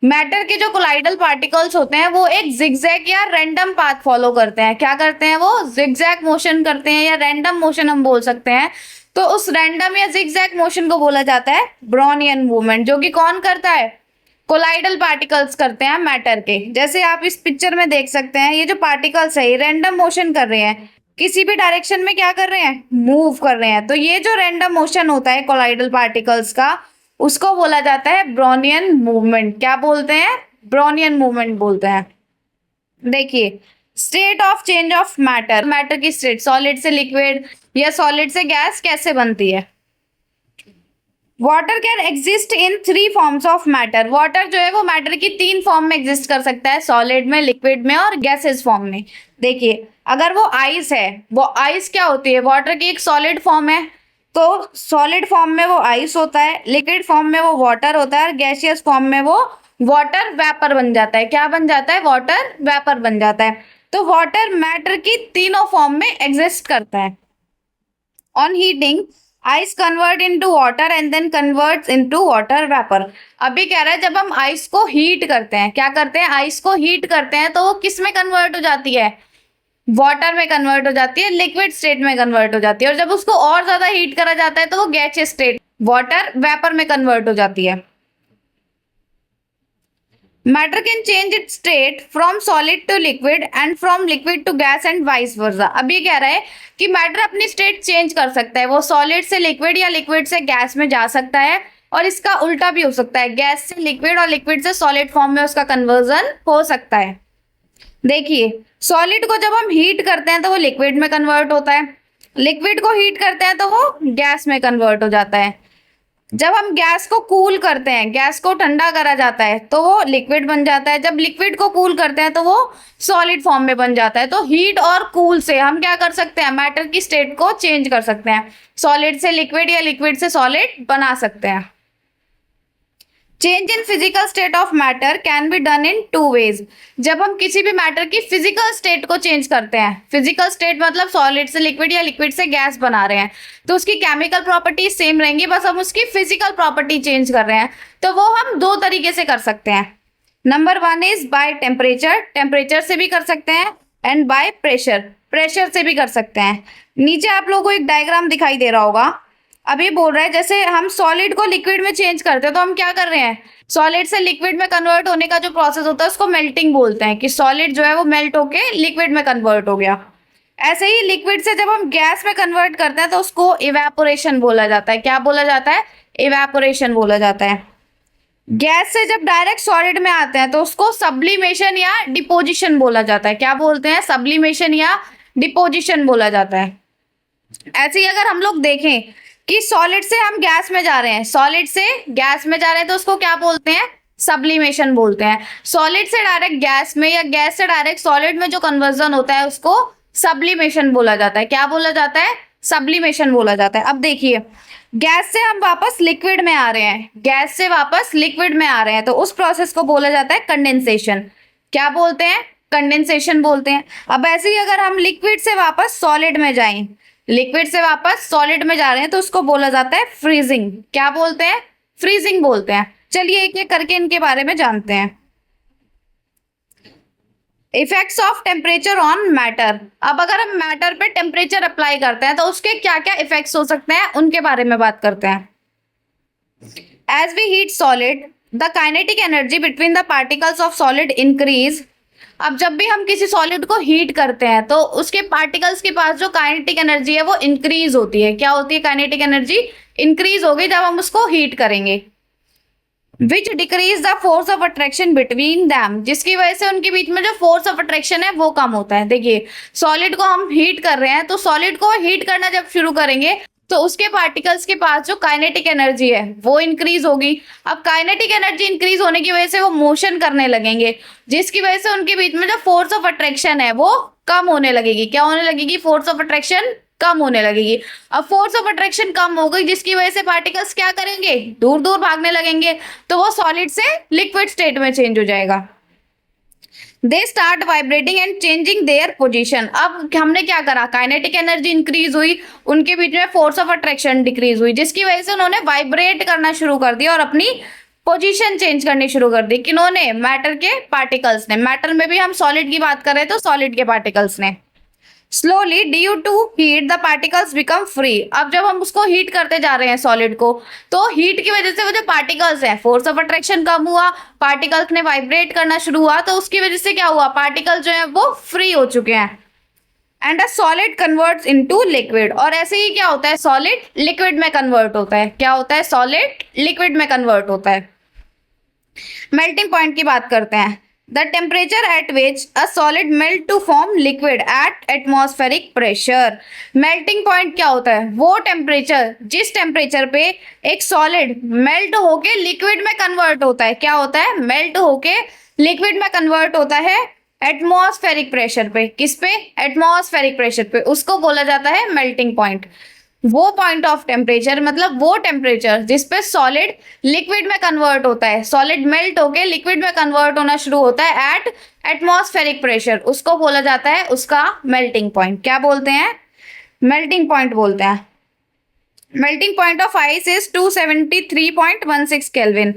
Matter के जो कोलाइडल पार्टिकल्स होते हैं वो एक जिगजैग या रैंडम पाथ फॉलो करते हैं। क्या करते हैं, वो जिगजैग मोशन करते हैं, या रैंडम मोशन हम बोल सकते हैं। तो उस रैंडम या जिगजैग मोशन को बोला जाता है ब्रोनियन मूवमेंट, जो कि कौन करता है, कोलाइडल पार्टिकल्स करते हैं मैटर के। जैसे आप इस पिक्चर में देख सकते हैं, ये जो पार्टिकल्स है ये रैंडम मोशन कर रहे हैं, किसी भी डायरेक्शन में क्या कर रहे हैं, मूव कर रहे हैं। तो ये जो रैंडम मोशन होता है कोलाइडल पार्टिकल्स का, उसको बोला जाता है ब्रोनियन मूवमेंट। क्या बोलते हैं, ब्रोनियन मूवमेंट बोलते हैं। देखिए, state of change of matter. Matter की स्टेट सॉलिड से लिक्विड या सॉलिड से गैस कैसे बनती है। Water can exist in 3 forms of matter. Water जो है वो मैटर की 3 फॉर्म में एग्जिस्ट कर सकता है, सॉलिड में, लिक्विड में और गैसेस फॉर्म में। देखिए, अगर वो आइस है, वो आइस क्या होती है, वाटर की एक सॉलिड फॉर्म है, तो सॉलिड फॉर्म में वो आइस होता है, लिक्विड फॉर्म में वो वाटर होता है, और गैसियस फॉर्म में वो वाटर वेपर बन जाता है। क्या बन जाता है, वाटर वेपर बन जाता है। तो वाटर मैटर की तीनों फॉर्म में एग्जिस्ट करता है। On heating ice convert into water and then converts into water vapour. अभी कह रहा है जब हम आइस को हीट करते हैं, क्या करते हैं, आइस को हीट करते हैं, तो वो किस में कन्वर्ट हो जाती है, वाटर में कन्वर्ट हो जाती है, लिक्विड स्टेट में कन्वर्ट हो जाती है। और जब उसको और ज्यादा हीट करा जाता है तो वो गैसियस स्टेट, वाटर वेपर में कन्वर्ट हो जाती है। Matter can change its state from solid to liquid and from liquid to gas and vice versa. अब ये कह रहा है कि मैटर अपनी स्टेट चेंज कर सकता है, वो सॉलिड से लिक्विड या लिक्विड से गैस में जा सकता है, और इसका उल्टा भी हो सकता है, गैस से लिक्विड और लिक्विड से सॉलिड फॉर्म में उसका कन्वर्जन हो सकता है। देखिए, सॉलिड को जब हम हीट करते हैं तो वो लिक्विड में कन्वर्ट होता है, लिक्विड को हीट करते हैं तो वो गैस में कन्वर्ट हो जाता है। जब हम गैस को कूल करते हैं, गैस को ठंडा करा जाता है, तो वो लिक्विड बन जाता है। जब लिक्विड को कूल करते हैं तो वो सॉलिड फॉर्म में बन जाता है। तो हीट और कूल से हम क्या कर सकते हैं, मैटर की स्टेट को चेंज कर सकते हैं, सॉलिड से लिक्विड या लिक्विड से सॉलिड बना सकते हैं। Change in physical state of matter can be done in 2 ways. जब हम किसी भी मैटर की फिजिकल स्टेट को चेंज करते हैं, फिजिकल स्टेट मतलब सॉलिड से लिक्विड या लिक्विड से गैस बना रहे हैं, तो उसकी केमिकल प्रॉपर्टी सेम रहेंगी, बस हम उसकी फिजिकल प्रॉपर्टी चेंज कर रहे हैं। तो वो हम 2 तरीके से कर सकते हैं। Number 1 is by temperature, temperature से भी कर सकते हैं, एंड बाय प्रेशर, प्रेशर से भी कर सकते हैं। नीचे आप लोगों को एक डायग्राम दिखाई दे रहा होगा। अभी बोल रहा है जैसे हम सॉलिड को लिक्विड में चेंज करते हैं, तो हम क्या कर रहे हैं, सॉलिड से लिक्विड में कन्वर्ट होने का जो प्रोसेस होता है उसको मेल्टिंग बोलते हैं, कि सॉलिड जो है वो मेल्ट होके लिक्विड में कन्वर्ट हो गया। ऐसे ही लिक्विड से जब हम गैस में कन्वर्ट करते हैं तो उसको इवेपोरेशन बोला जाता है। क्या बोला जाता है, इवेपोरेशन बोला जाता है। गैस से जब डायरेक्ट सॉलिड में आते हैं तो उसको सब्लिमेशन या डिपोजिशन बोला जाता है। क्या बोलते हैं, सब्लिमेशन या डिपोजिशन बोला जाता है। ऐसे ही अगर हम लोग देखें कि सॉलिड से हम गैस में जा रहे हैं, सॉलिड से गैस में जा रहे हैं, तो उसको क्या बोलते हैं, सब्लिमेशन बोलते हैं। सॉलिड से डायरेक्ट गैस में या गैस से डायरेक्ट सॉलिड में जो कन्वर्जन होता है उसको सब्लिमेशन बोला जाता है। क्या बोला जाता है, सब्लिमेशन बोला जाता है। अब देखिए, गैस से हम वापस लिक्विड में आ रहे हैं, गैस से वापस लिक्विड में आ रहे हैं, तो उस प्रोसेस को बोला जाता है कंडेंसेशन। क्या बोलते हैं, कंडेंसेशन बोलते हैं। अब ऐसे ही अगर हम लिक्विड से वापस सॉलिड में जाएं, लिक्विड से वापस सॉलिड में जा रहे हैं, तो उसको बोला जाता है फ्रीजिंग। क्या बोलते हैं, फ्रीजिंग बोलते हैं। चलिए एक एक करके इनके बारे में जानते हैं। Effects of temperature on matter. अब अगर हम मैटर पे टेम्परेचर अप्लाई करते हैं तो उसके क्या क्या इफेक्ट्स हो सकते हैं उनके बारे में बात करते हैं। As we heat solid the kinetic energy between the particles of solid increase. अब जब भी हम किसी सॉलिड को हीट करते हैं तो उसके पार्टिकल्स के पास जो काइनेटिक एनर्जी है वो इंक्रीज होती है। क्या होती है? काइनेटिक एनर्जी इंक्रीज होगी जब हम उसको हीट करेंगे। Which decrease the force of attraction between them, जिसकी वजह से उनके बीच में जो फोर्स ऑफ अट्रैक्शन है वो कम होता है। देखिए सॉलिड को हम हीट कर रहे हैं तो सॉलिड को हीट करना जब शुरू करेंगे तो उसके पार्टिकल्स के पास जो काइनेटिक एनर्जी है वो इंक्रीज होगी। अब काइनेटिक एनर्जी इंक्रीज होने की वजह से वो मोशन करने लगेंगे, जिसकी वजह से उनके बीच में जो फोर्स ऑफ अट्रैक्शन है वो कम होने लगेगी। क्या होने लगेगी? फोर्स ऑफ अट्रैक्शन कम होने लगेगी। अब फोर्स ऑफ अट्रैक्शन कम हो गई जिसकी वजह से पार्टिकल्स क्या करेंगे? दूर दूर भागने लगेंगे, तो वो सॉलिड से लिक्विड स्टेट में चेंज हो जाएगा। They start vibrating and changing their position. अब हमने क्या करा? काइनेटिक एनर्जी इंक्रीज हुई, उनके बीच में फोर्स ऑफ अट्रैक्शन डिक्रीज हुई, जिसकी वजह से उन्होंने वाइब्रेट करना शुरू कर दिया और अपनी पोजीशन चेंज करनी शुरू कर दी। किन्होंने? मैटर के पार्टिकल्स ने। मैटर में भी हम सॉलिड की बात करें तो सॉलिड के पार्टिकल्स ने। Slowly due to heat the particles become free. अब जब हम उसको हीट करते जा रहे हैं सॉलिड को, तो हीट की वजह से वो जो पार्टिकल्स हैं, फोर्स ऑफ अट्रैक्शन कम हुआ, पार्टिकल्स ने वाइब्रेट करना शुरू हुआ, तो उसकी वजह से क्या हुआ? पार्टिकल जो है वो फ्री हो चुके हैं। And a solid converts into liquid. और ऐसे ही क्या होता है? सॉलिड लिक्विड में कन्वर्ट होता है। क्या होता है? सॉलिड लिक्विड में कन्वर्ट होता है। मेल्टिंग पॉइंट की बात करते हैं। The temperature at which a solid melt to form liquid at atmospheric pressure. Melting point क्या होता है? वो टेम्परेचर जिस टेम्परेचर पे एक सॉलिड मेल्ट होके लिक्विड में कन्वर्ट होता है। क्या होता है? मेल्ट होके लिक्विड में कन्वर्ट होता है एटमॉस्फेरिक प्रेशर पे। किस पे? एटमॉस्फेरिक प्रेशर पे। उसको बोला जाता है मेल्टिंग पॉइंट। वो पॉइंट ऑफ टेम्परेचर मतलब वो टेम्परेचर जिसपे सॉलिड लिक्विड में कन्वर्ट होता है, सॉलिड मेल्ट होके लिक्विड में कन्वर्ट होना शुरू होता है एट एटमॉस्फेरिक प्रेशर, उसको बोला जाता है उसका मेल्टिंग पॉइंट। क्या बोलते हैं? मेल्टिंग पॉइंट बोलते हैं। Melting point of ice is 273.16 kelvin.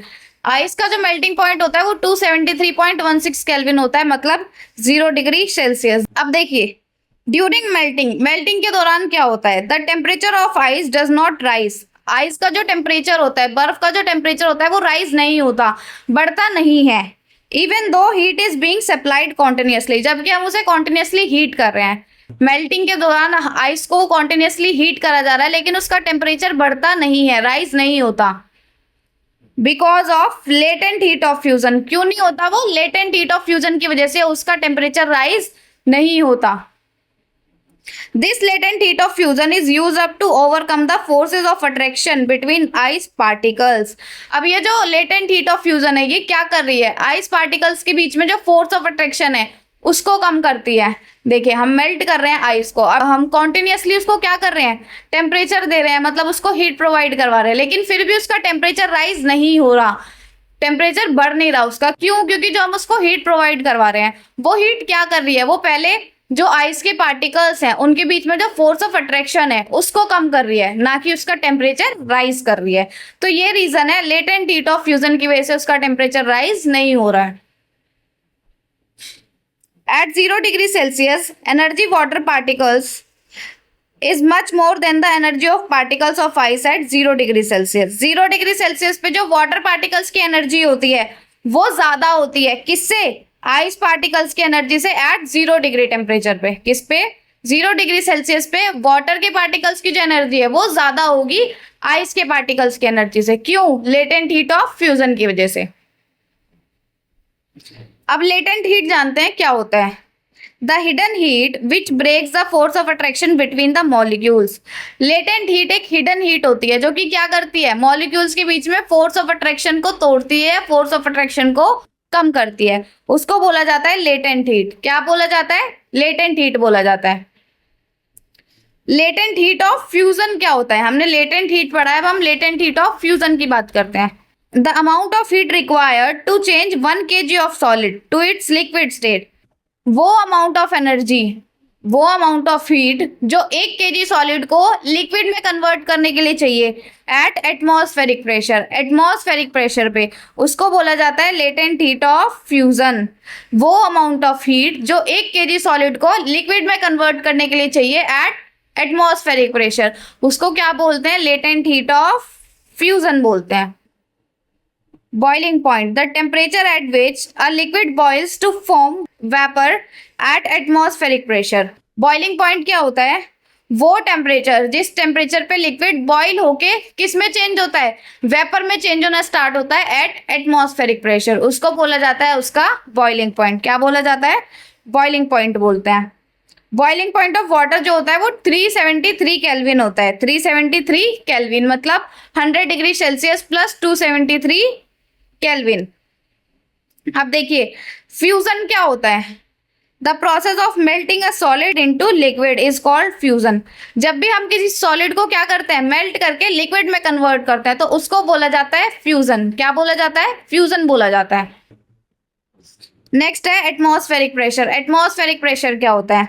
Ice का जो मेल्टिंग पॉइंट होता है वो 273.16 केल्विन होता है, मतलब 0 डिग्री सेल्सियस। अब देखिए ड्यूरिंग मेल्टिंग, मेल्टिंग के दौरान क्या होता है? The temperature of ice does not rise. Ice का जो टेम्परेचर होता है, बर्फ का जो टेम्परेचर होता है वो राइज नहीं होता, बढ़ता नहीं है। Even though heat is being supplied continuously, जबकि हम उसे कॉन्टिन्यूसली हीट कर रहे हैं। मेल्टिंग के दौरान आइस को कॉन्टिन्यूसली हीट करा जा रहा है लेकिन उसका टेम्परेचर बढ़ता नहीं है, राइज नहीं होता। Because of latent heat of fusion. क्यों नहीं होता वो? लेटेंट हीट ऑफ फ्यूजन की वजह से उसका टेम्परेचर राइज नहीं होता। This latent heat of fusion is used up to overcome the forces of attraction between ice particles. अब ये जो latent heat of fusion है ये क्या कर रही है? ice particles के बीच में जो force of attraction है उसको कम करती है। देखिए हम मेल्ट कर रहे हैं आइस को, अब हम कॉन्टिन्यूसली उसको क्या कर रहे हैं? टेम्परेचर दे रहे हैं, मतलब उसको हीट प्रोवाइड करवा रहे हैं, लेकिन फिर भी उसका टेम्परेचर राइज नहीं हो रहा, टेम्परेचर बढ़ नहीं रहा उसका। क्यों? क्योंकि जो हम उसको हीट प्रोवाइड करवा रहे हैं वो हीट क्या कर रही है? वो पहले जो आइस के पार्टिकल्स हैं उनके बीच में जो फोर्स ऑफ अट्रैक्शन है उसको कम कर रही है, ना कि उसका टेम्परेचर राइज कर रही है। तो ये रीजन है, लेटेंट हीट ऑफ फ्यूजन की वजह से उसका टेम्परेचर राइज नहीं हो रहा है। At 0 degree Celsius energy water particles is much more than the energy of particles of ice at 0 degree Celsius. 0 degree Celsius पे जो वाटर पार्टिकल्स की एनर्जी होती है वो ज्यादा होती है। किससे? आइस पार्टिकल्स की एनर्जी से एट 0 डिग्री टेम्परेचर पे। किस पे? 0 डिग्री सेल्सियस पे वाटर के पार्टिकल्स की जो एनर्जी है वो ज्यादा होगी आइस के पार्टिकल्स की एनर्जी से। क्यों? लेटेंट हीट ऑफ फ्यूजन की वजह से। अब लेटेंट हीट जानते हैं क्या होता है? The hidden heat which breaks the force of attraction between the molecules. Latent heat एक हिडन हीट होती है जो कि क्या करती है? मॉलिक्यूल्स के बीच में फोर्स ऑफ अट्रैक्शन को तोड़ती है, फोर्स ऑफ अट्रैक्शन को कम करती है, उसको बोला जाता है लेटेंट हीट। क्या बोला जाता है? लेटेंट हीट बोला जाता है। लेटेंट हीट ऑफ फ्यूजन क्या होता है? हमने लेटेंट हीट पढ़ा है, अब हम लेटेंट हीट ऑफ फ्यूजन की बात करते हैं। The amount of heat required to change 1 kg of solid to its liquid state. वो अमाउंट ऑफ एनर्जी वो अमाउंट ऑफ हीट जो 1 kg सॉलिड को लिक्विड में कन्वर्ट करने के लिए चाहिए at atmospheric pressure, atmospheric pressure पे, उसको बोला जाता है लेटेंट हीट ऑफ फ्यूजन। वो अमाउंट ऑफ हीट जो 1 kg सॉलिड को लिक्विड में कन्वर्ट करने के लिए चाहिए एट एटमॉस्फेरिक प्रेशर, उसको क्या बोलते हैं? लेटेंट हीट ऑफ फ्यूजन बोलते हैं। Boiling point, the temperature at which a liquid boils to form vapor at atmospheric pressure। Boiling point क्या होता है? वो टेम्परेचर जिस टेम्परेचर पे लिक्विड बॉइल होके किस में चेंज होता है? वेपर में चेंज होना स्टार्ट होता है एट एटमॉस्फेरिक प्रेशर, उसको बोला जाता है उसका बॉइलिंग पॉइंट। क्या बोला जाता है? बॉइलिंग पॉइंट बोलते हैं। बॉइलिंग पॉइंट ऑफ वाटर जो होता है वो 373 केल्विन होता है। 373 केल्विन मतलब 100 डिग्री सेल्सियस प्लस 273 केल्विन। अब देखिए फ्यूजन क्या होता है? The process of melting a solid into liquid is called fusion. जब भी हम किसी सॉलिड को क्या करते हैं? मेल्ट करके लिक्विड में कन्वर्ट करते हैं, तो उसको बोला जाता है फ्यूजन। क्या बोला जाता है? फ्यूजन बोला जाता है। नेक्स्ट है एटमॉस्फेरिक प्रेशर। एटमॉस्फेरिक प्रेशर क्या होता है?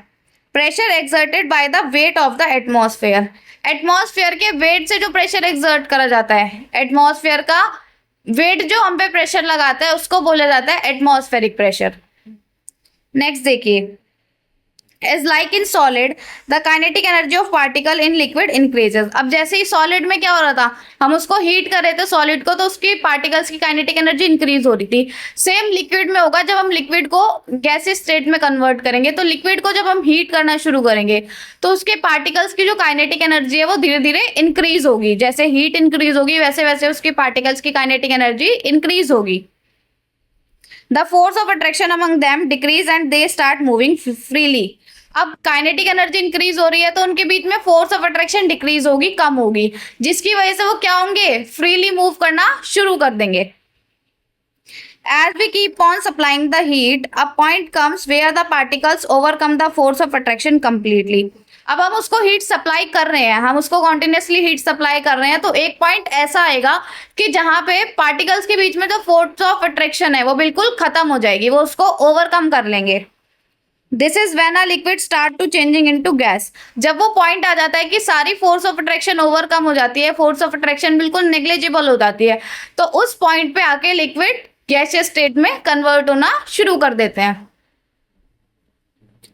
Pressure exerted by the weight of the atmosphere. Atmosphere के वेट से जो प्रेशर एक्सर्ट करा जाता है, एटमॉस्फेयर का वेट जो हम पे प्रेशर लगाता है उसको बोला जाता है एटमॉस्फेरिक प्रेशर। नेक्स्ट देखिए, as like in solid the kinetic energy of particle in liquid increases. अब जैसे ही सॉलिड में क्या हो रहा था, हम उसको हीट कर रहे थे सॉलिड को, तो उसकी पार्टिकल्स की काइनेटिक एनर्जी इंक्रीज हो रही थी। सेम लिक्विड में होगा, जब हम लिक्विड को गैसियस स्टेट में कन्वर्ट करेंगे, तो लिक्विड को जब हम हीट करना शुरू करेंगे तो उसके पार्टिकल्स की जो काइनेटिक एनर्जी है वो धीरे धीरे इंक्रीज होगी। जैसे हीट इंक्रीज होगी वैसे वैसे उसकी पार्टिकल्स की काइनेटिक एनर्जी इंक्रीज होगी। The force of attraction among them decrease and they start moving freely. अब काइनेटिक एनर्जी इंक्रीज हो रही है तो उनके बीच में फोर्स ऑफ अट्रैक्शन डिक्रीज होगी, कम होगी, जिसकी वजह से वो क्या होंगे? फ्रीली मूव करना शुरू कर देंगे। As we keep on supplying the heat, a point comes where the particles overcome the force of attraction completely। अब हम उसको हीट सप्लाई कर रहे हैं, हम उसको कॉन्टिन्यूसली हीट सप्लाई कर रहे हैं, तो एक पॉइंट ऐसा आएगा कि जहां पे पार्टिकल्स के बीच में जो फोर्स ऑफ अट्रैक्शन है वो बिल्कुल खत्म हो जाएगी, वो उसको ओवरकम कर लेंगे। This is when a liquid start to changing into gas. जब वो पॉइंट आ जाता है कि सारी फोर्स ऑफ अट्रैक्शन ओवरकम हो जाती है, फोर्स ऑफ अट्रैक्शन बिल्कुल नेग्लिजिबल हो जाती है, तो उस पॉइंट पे आके लिक्विड गैसियस स्टेट में कन्वर्ट होना शुरू कर देते हैं।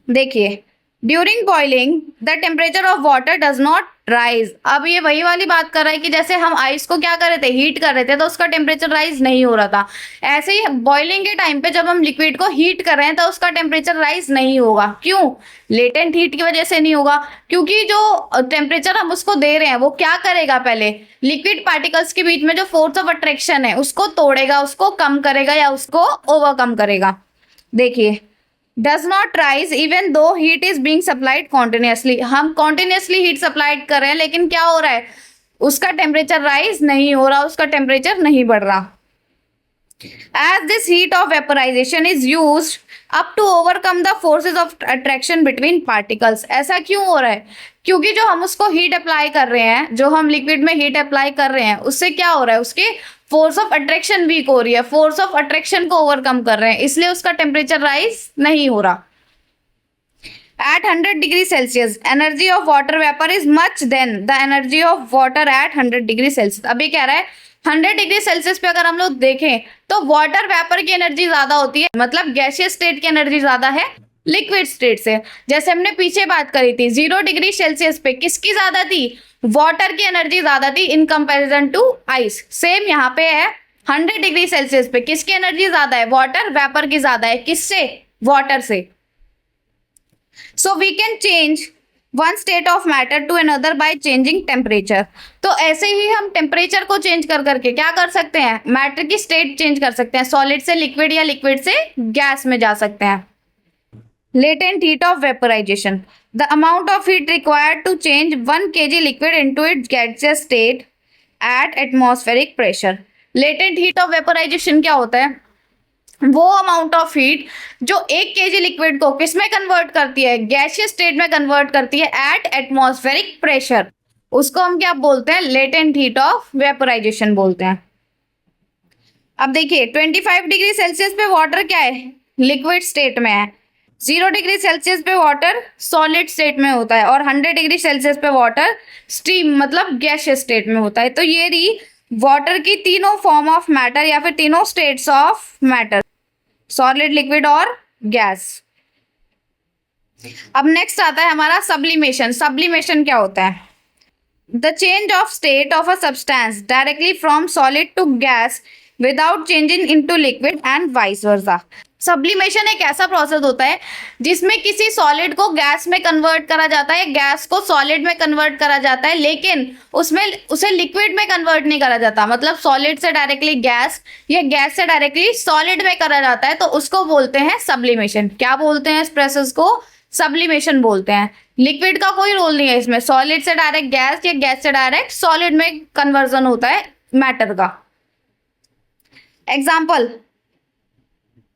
देखिए, during boiling the temperature of water does not rise. अब ये वही वाली बात कर रहा है कि जैसे हम आइस को क्या कर रहे थे? हीट कर रहे थे, तो उसका टेम्परेचर राइज नहीं हो रहा था। ऐसे ही बॉइलिंग के टाइम पे जब हम लिक्विड को हीट कर रहे हैं तो उसका टेम्परेचर राइज नहीं होगा। क्यों? लेटेंट हीट की वजह से नहीं होगा, क्योंकि जो टेम्परेचर हम उसको दे रहे हैं वो क्या करेगा? पहले लिक्विड पार्टिकल्स के बीच में जो फोर्स ऑफ अट्रैक्शन है उसको तोड़ेगा, उसको कम करेगा या उसको ओवरकम करेगा। देखिए, does not rise even though heat is being supplied continuously. हम कॉन्टिन्यूसली हीट सप्लाइड कर रहे हैं, लेकिन क्या हो रहा है? उसका टेम्परेचर राइज नहीं हो रहा, उसका टेम्परेचर नहीं बढ़ रहा। As this heat of vaporisation is used up to overcome the forces of attraction between particles. ऐसा क्यों हो रहा है? क्योंकि जो हम उसको हीट अप्लाई कर रहे हैं, जो हम लिक्विड में हीट अप्लाई कर रहे हैं, उससे क्या हो रहा है? उसके फोर्स ऑफ अट्रैक्शन वीक हो रही है, फोर्स ऑफ अट्रैक्शन को ओवरकम कर रहे हैं, इसलिए उसका टेम्परेचर राइज नहीं हो रहा। At 100 degree Celsius energy of water vapour is much than the energy of water at 100 degree Celsius. अभी कह रहा है 100 डिग्री सेल्सियस पे अगर हम लोग देखें तो वाटर वेपर की एनर्जी ज्यादा होती है, मतलब गैसियस स्टेट की एनर्जी ज्यादा है लिक्विड स्टेट से। जैसे हमने पीछे बात करी थी, 0 डिग्री सेल्सियस पे किसकी ज्यादा थी? वाटर की एनर्जी ज्यादा थी in comparison to ice. Same यहाँ पे है, 100 डिग्री सेल्सियस पे किसकी एनर्जी ज्यादा है? वाटर वेपर की ज्यादा है। किससे? वाटर से। So we can change one state of matter to another by changing temperature. तो ऐसे ही हम टेम्परेचर को चेंज कर करके क्या कर सकते हैं? मैटर की स्टेट चेंज कर सकते हैं, सॉलिड से लिक्विड या लिक्विड से गैस में जा सकते हैं। Latent heat of vaporization, the amount of heat required to change 1 kg liquid into its gaseous state at atmospheric pressure। Latent heat of vaporization क्या होता है? वो अमाउंट ऑफ हीट जो 1 kg लिक्विड को किस में कन्वर्ट करती है? गैसियस स्टेट में कन्वर्ट करती है एट एटमॉस्फेरिक प्रेशर। उसको हम क्या बोलते हैं? लेटेंट हीट ऑफ वेपोराइजेशन बोलते हैं। अब देखिए, 25 डिग्री सेल्सियस पे वाटर क्या है? लिक्विड स्टेट में है। 0 डिग्री सेल्सियस पे वाटर सॉलिड स्टेट में होता है और 100 डिग्री सेल्सियस पे वाटर स्टीम मतलब गैसियस स्टेट में होता है। तो ये रही वाटर की तीनों फॉर्म ऑफ मैटर या फिर तीनों states of matter, solid, liquid और गैस। अब नेक्स्ट आता है हमारा सब्लिमेशन। सब्लिमेशन क्या होता है? The change of state of a substance directly from solid to gas without changing into liquid and vice versa. Sublimation एक ऐसा प्रोसेस होता है जिसमें किसी सॉलिड को गैस में कन्वर्ट करा जाता है, गैस को सॉलिड में कन्वर्ट करा जाता है, लेकिन उसमें उसे लिक्विड में कन्वर्ट नहीं करा जाता। मतलब सॉलिड से डायरेक्टली गैस या गैस से डायरेक्टली सॉलिड में करा जाता है, तो उसको बोलते हैं सब्लिमेशन। क्या बोलते हैं इस प्रोसेस को? सब्लिमेशन बोलते हैं। लिक्विड का कोई रोल नहीं है इसमें, सॉलिड से डायरेक्ट गैस या गैस से डायरेक्ट सॉलिड में कन्वर्जन होता है मैटर का। एग्जाम्पल,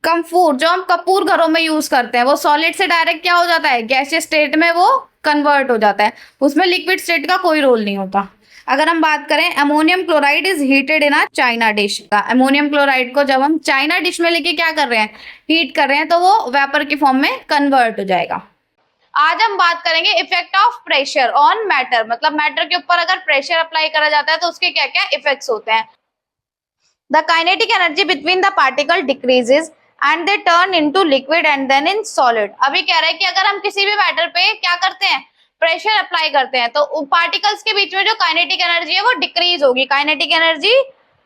कम्फूर, जो हम कपूर घरों में यूज करते हैं, वो सॉलिड से डायरेक्ट क्या हो जाता है? गैसियस स्टेट में वो कन्वर्ट हो जाता है, उसमें लिक्विड स्टेट का कोई रोल नहीं होता। अगर हम बात करें, ammonium chloride is heated in a China dish का। अमोनियम क्लोराइड को जब हम चाइना डिश में लेके क्या कर रहे हैं? हीट कर रहे हैं, तो वो वेपर की फॉर्म में कन्वर्ट हो जाएगा। आज हम बात करेंगे effect of pressure on matter. मतलब मैटर के ऊपर अगर प्रेशर अप्लाई करा जाता है तो उसके क्या क्या इफेक्ट्स होते हैं। The kinetic energy between the particle decreases and they turn into liquid and then in solid. अभी कह रहा है कि अगर हम किसी भी मैटर पे क्या करते हैं? प्रेशर अप्लाई करते हैं, तो पार्टिकल्स के बीच में जो काइनेटिक एनर्जी है वो डिक्रीज होगी, काइनेटिक एनर्जी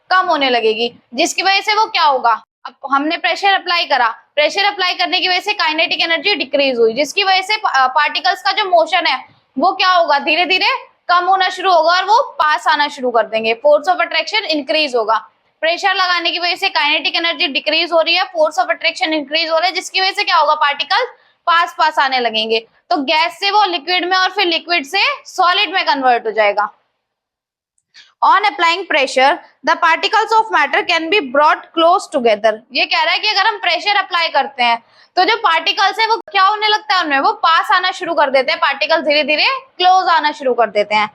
कम होने लगेगी, जिसकी वजह से वो क्या होगा? अब हमने प्रेशर अप्लाई करा, प्रेशर अप्लाई करने की वजह से काइनेटिक एनर्जी डिक्रीज हुई, जिसकी वजह से पार्टिकल्स का जो मोशन है वो क्या होगा? धीरे धीरे कम होना शुरू होगा और वो पास आना शुरू कर देंगे। फोर्स ऑफ अट्रैक्शन इंक्रीज होगा। प्रेशर लगाने की वजह से काइनेटिक एनर्जी डिक्रीज हो रही है, फोर्स ऑफ अट्रैक्शन इंक्रीज हो रहा है, जिसकी वजह से क्या होगा? पार्टिकल पास पास आने लगेंगे, तो गैस से वो लिक्विड में और फिर लिक्विड से सॉलिड में कन्वर्ट हो जाएगा। On applying pressure the particles of matter can be brought close together. ये कह रहा है कि अगर हम प्रेशर अप्लाई करते हैं तो जो पार्टिकल्स है वो क्या होने लगता है? उनमें वो पास आना शुरू कर देते हैं, पार्टिकल धीरे धीरे क्लोज आना शुरू कर देते हैं।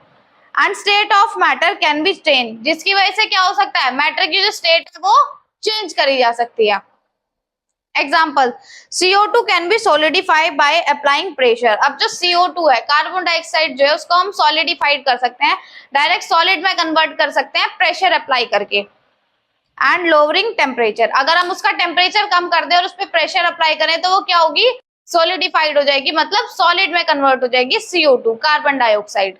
And state of matter can B change, जिसकी वजह से क्या हो सकता है? मैटर की जो स्टेट है वो चेंज करी जा सकती है। Example, CO2 can be solidified by applying pressure. अब जो CO2 है, कार्बन डाइऑक्साइड जो है, उसको हम सॉलिडिफाइड कर सकते हैं, डायरेक्ट सॉलिड में कन्वर्ट कर सकते हैं प्रेशर अप्लाई करके। एंड लोअरिंग टेम्परेचर, अगर हम उसका टेम्परेचर कम कर दें और उस पर प्रेशर अप्लाई करें तो वो क्या होगी? सॉलिडिफाइड हो जाएगी, मतलब सॉलिड में कन्वर्ट हो जाएगी CO2, carbon dioxide.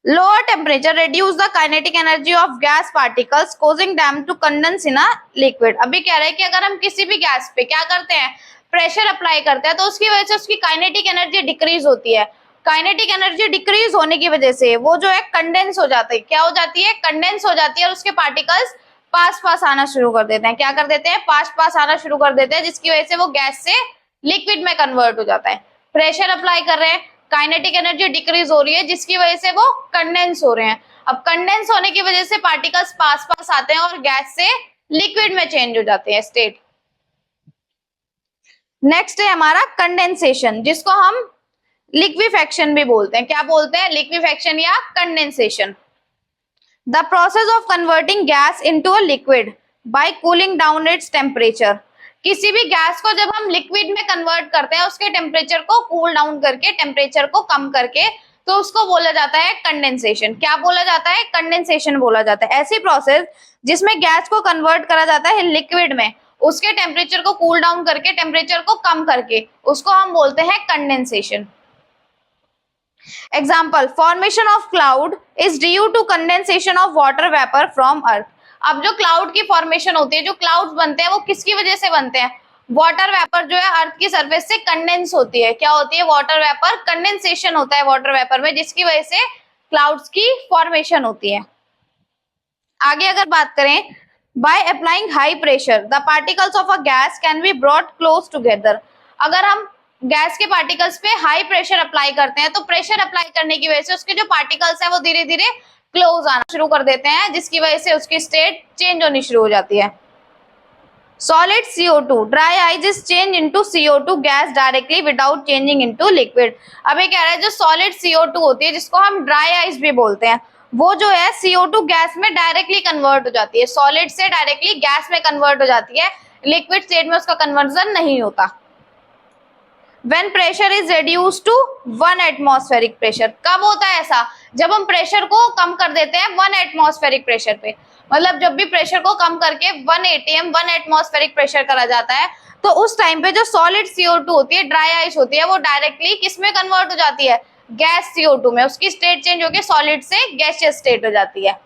Lower temperature reduce the kinetic energy of gas particles, causing them to condense in a liquid। अभी कह रहे हैं कि अगर हम किसी भी गैस पे क्या करते हैं? प्रेशर अप्लाई करते हैं, तो उसकी वजह से उसकी काइनेटिक एनर्जी डिक्रीज होती है। काइनेटिक एनर्जी डिक्रीज होने की वजह से वो जो है कंडेंस हो जाती है। क्या हो जाती है? कंडेंस हो जाती है और उसके पार्टिकल्स पास पास आना शुरू कर देते हैं। क्या कर देते हैं? पास पास आना शुरू कर देते हैं, जिसकी वजह से वो गैस से लिक्विड में कन्वर्ट हो जाता है। प्रेशर अप्लाई कर रहे हैं, काइनेटिक एनर्जी डिक्रीज हो रही है, जिसकी वजह से वो कंडेंस हो रहे हैं। अब कंडेंस होने की वजह से पार्टिकल्स पास पास आते हैं और गैस से लिक्विड में चेंज हो जाते हैं स्टेट। नेक्स्ट है हमारा कंडेंसेशन, जिसको हम लिक्विफेक्शन भी बोलते हैं। क्या बोलते हैं? लिक्विफेक्शन या condensation. The process of converting gas into a liquid bye cooling down its temperature. किसी भी गैस को जब हम लिक्विड में कन्वर्ट करते हैं, उसके टेम्परेचर को कूल डाउन करके, टेम्परेचर को कम करके, तो उसको बोला जाता है कंडेंसेशन। क्या बोला जाता है? कंडेंसेशन बोला जाता है। ऐसी प्रोसेस जिसमें गैस को कन्वर्ट करा जाता है लिक्विड में, उसके टेम्परेचर को कूल डाउन करके, टेम्परेचर को कम करके, उसको हम बोलते हैं condensation. Example, formation of cloud is due to condensation of water vapour from earth. अब जो क्लाउड की फॉर्मेशन होती है, जो क्लाउड्स बनते हैं, वो किसकी वजह से बनते हैं? वाटर वेपर जो है अर्थ की सरफेस से कंडेंस होती है। क्या होती है? वाटर वेपर, कंडेंसेशन होता है वाटर वेपर में, जिसकी वजह से क्लाउड्स की फॉर्मेशन होती है। आगे अगर बात करें, by applying high pressure the particles of a gas can be brought close together. अगर हम गैस के पार्टिकल्स पे हाई प्रेशर अप्लाई करते हैं, तो प्रेशर अप्लाई करने की वजह से उसके जो पार्टिकल्स हैं वो धीरे धीरे क्लोज आना शुरू कर देते हैं, जिसकी वजह से उसकी स्टेट चेंज होनी शुरू हो जाती है। Solid CO2 dry ice is change into CO2 gas directly without changing into liquid. अब ये कह रहा है जो सॉलिड CO2 होती है, जिसको हम ड्राई आइस भी बोलते हैं, वो जो है CO2 गैस में डायरेक्टली कन्वर्ट हो जाती है, सॉलिड से डायरेक्टली गैस में कन्वर्ट हो जाती है। लिक्विड स्टेट में उसका कन्वर्जन नहीं होता। When pressure is reduced to 1 atmospheric pressure, कब होता है ऐसा? जब हम प्रेशर को कम कर देते हैं 1 एटमॉस्फेरिक प्रेशर पे, मतलब जब भी प्रेशर को कम करके 1 एटीएम 1 एटमॉस्फेरिक प्रेशर करा जाता है, तो उस टाइम पे जो सॉलिड CO2 होती है, ड्राई आइस होती है, वो डायरेक्टली किस में कन्वर्ट हो जाती है? गैस CO2 में। उसकी स्टेट चेंज होकर सॉलिड से गैसियस स्टेट हो जाती है।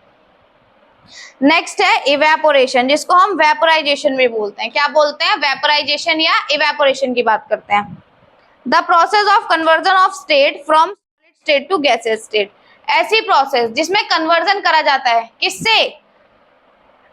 नेक्स्ट है इवेपोरेशन, जिसको हम वेपोराइजेशन भी बोलते हैं। क्या बोलते हैं? वेपोराइजेशन या इवेपोरेशन की बात करते हैं। The process of conversion of state from solid state to gaseous state, ऐसी प्रोसेस जिसमें कन्वर्जन करा जाता है किससे?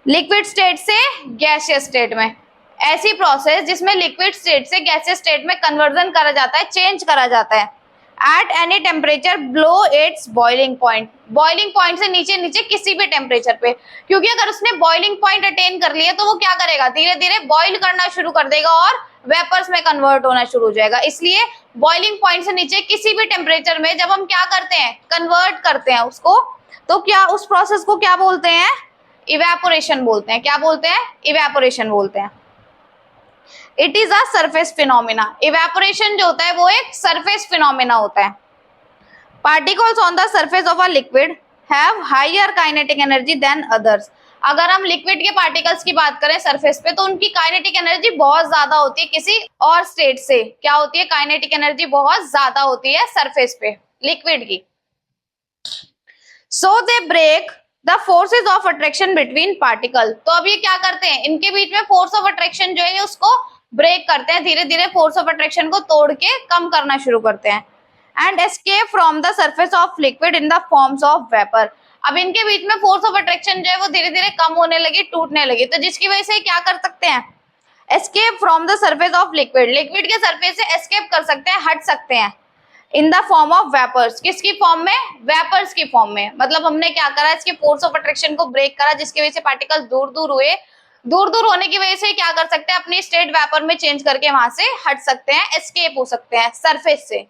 लिक्विड स्टेट से गैसियस स्टेट में। ऐसी प्रोसेस जिसमें लिक्विड स्टेट से गैसियस स्टेट में कन्वर्जन करा जाता है, चेंज करा जाता है at any temperature below its boiling point, boiling point से नीचे नीचे किसी भी टेम्परेचर पे, क्योंकि अगर उसने बॉइलिंग पॉइंट अटेन कर लिया तो वो क्या करेगा? धीरे धीरे बॉइल करना शुरू कर देगा और वेपर्स में कन्वर्ट होना शुरू हो जाएगा। इसलिए बॉइलिंग पॉइंट से नीचे किसी भी टेम्परेचर में जब हम क्या करते हैं? कन्वर्ट करते हैं उसको, तो क्या उस प्रोसेस को क्या बोलते हैं? इवेपोरेशन बोलते हैं। क्या बोलते हैं? इवेपोरेशन बोलते हैं। It is a surface phenomena, evaporation जो होता है वो एक सरफेस फिनोमिना होता है। Particles on the surface of a liquid have higher kinetic energy than others, अगर हम लिक्विड के पार्टिकल्स की बात करें सरफेस पे, तो उनकी काइनेटिक एनर्जी बहुत ज्यादा होती है किसी और स्टेट से। क्या होती है? काइनेटिक एनर्जी बहुत ज्यादा होती है सरफेस पे लिक्विड की। So they break the forces of attraction between particle, तो अब ये क्या करते हैं? इनके बीच में फोर्स ऑफ अट्रैक्शन जो है उसको ब्रेक करते हैं, धीरे धीरे फोर्स ऑफ अट्रैक्शन को तोड़ के कम करना शुरू करते हैं। And escape from the surface of liquid in the forms of vapour, अब इनके बीच में फोर्स ऑफ अट्रैक्शन जो है वो धीरे धीरे कम होने लगी, टूटने लगी, तो जिसकी वजह से क्या कर सकते हैं? Escape from the surface of liquid, liquid के सरफेस से एस्केप कर सकते हैं, हट सकते हैं। In the form of vapours, किसकी फॉर्म में? वेपर्स की फॉर्म में। मतलब हमने क्या करा? इसके फोर्स ऑफ अट्रैक्शन को ब्रेक करा, जिसकी वजह से पार्टिकल दूर दूर हुए, दूर दूर होने की वजह से क्या कर सकते हैं? अपनी स्टेट वेपर में चेंज करके वहां से हट सकते हैं, एस्केप हो सकते हैं सरफेस से।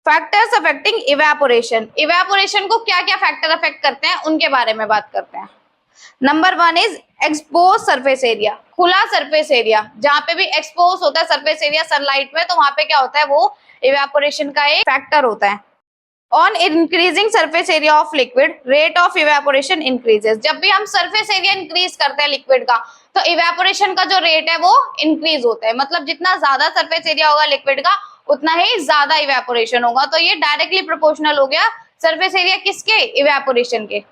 फैक्टर्स अफेक्टिंग इवेपोरेशन, इवेपोरेशन को क्या क्या फैक्टर अफेक्ट करते हैं उनके बारे में बात करते हैं। Number 1 is expose surface area, खुला सरफेस एरिया, जहां पे भी एक्सपोज होता है सरफेस एरिया सनलाइट में, तो वहां पे क्या होता है? वो इवेपोरेशन का एक फैक्टर होता है। On increasing surface area of liquid rate of evaporation increases, जब भी हम सरफेस एरिया इंक्रीज करते हैं लिक्विड का, तो इवेपोरेशन का जो रेट है वो इंक्रीज होता है। मतलब जितना ज्यादा सरफेस एरिया होगा लिक्विड का, उतना ही ज्यादा इवेपोरेशन होगा। तो ये डायरेक्टली प्रोपोर्शनल हो गया सरफेस एरिया किसके? इवेपोरेशन के।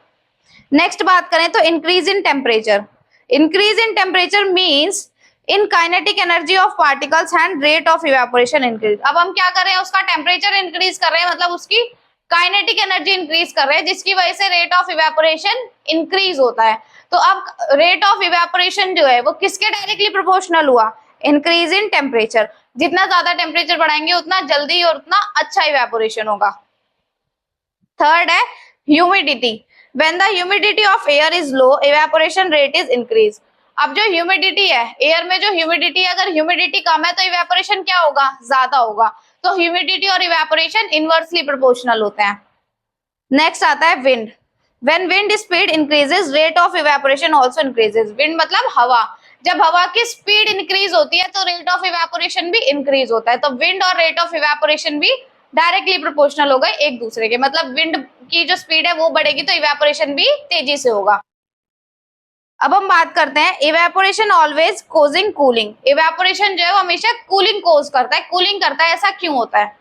नेक्स्ट बात करें तो increase in temperature, increase in temperature means in kinetic energy of particles and rate of evaporation increase. अब हम क्या कर रहे हैं? उसका टेम्परेचर इंक्रीज कर रहे हैं, मतलब उसकी काइनेटिक एनर्जी इंक्रीज कर रहे हैं, जिसकी वजह से रेट ऑफ इवेपोरेशन इंक्रीज होता है। तो अब रेट ऑफ इवेपोरेशन जो है वो किसके डायरेक्टली प्रोपोर्शनल हुआ? इंक्रीज इन टेम्परेचर, जितना ज्यादा टेम्परेचर बढ़ाएंगे उतना जल्दी और उतना अच्छा इवेपोरेशन होगा। थर्ड है humidity, when the humidity of air is low evaporation rate is increase. अब जो ह्यूमिडिटी है एयर में, जो ह्यूमिडिटी है, अगर ह्यूमिडिटी कम है तो इवेपोरेशन क्या होगा? ज्यादा होगा। तो ह्यूमिडिटी और इवेपोरेशन इनवर्सली प्रोपोर्शनल होते हैं। नेक्स्ट आता है wind, when wind speed increases rate of evaporation also increases. Wind मतलब हवा, जब हवा की स्पीड इंक्रीज होती है तो रेट ऑफ इवेपोरेशन भी इंक्रीज होता है। तो विंड और रेट ऑफ इवेपोरेशन भी डायरेक्टली प्रोपोर्शनल होगा एक दूसरे के, मतलब विंड की जो स्पीड है वो बढ़ेगी तो इवेपोरेशन भी तेजी से होगा। अब हम बात करते हैं evaporation always causing cooling, evaporation जो है वो हमेशा कूलिंग कोज करता है, कूलिंग करता है। ऐसा क्यों होता है?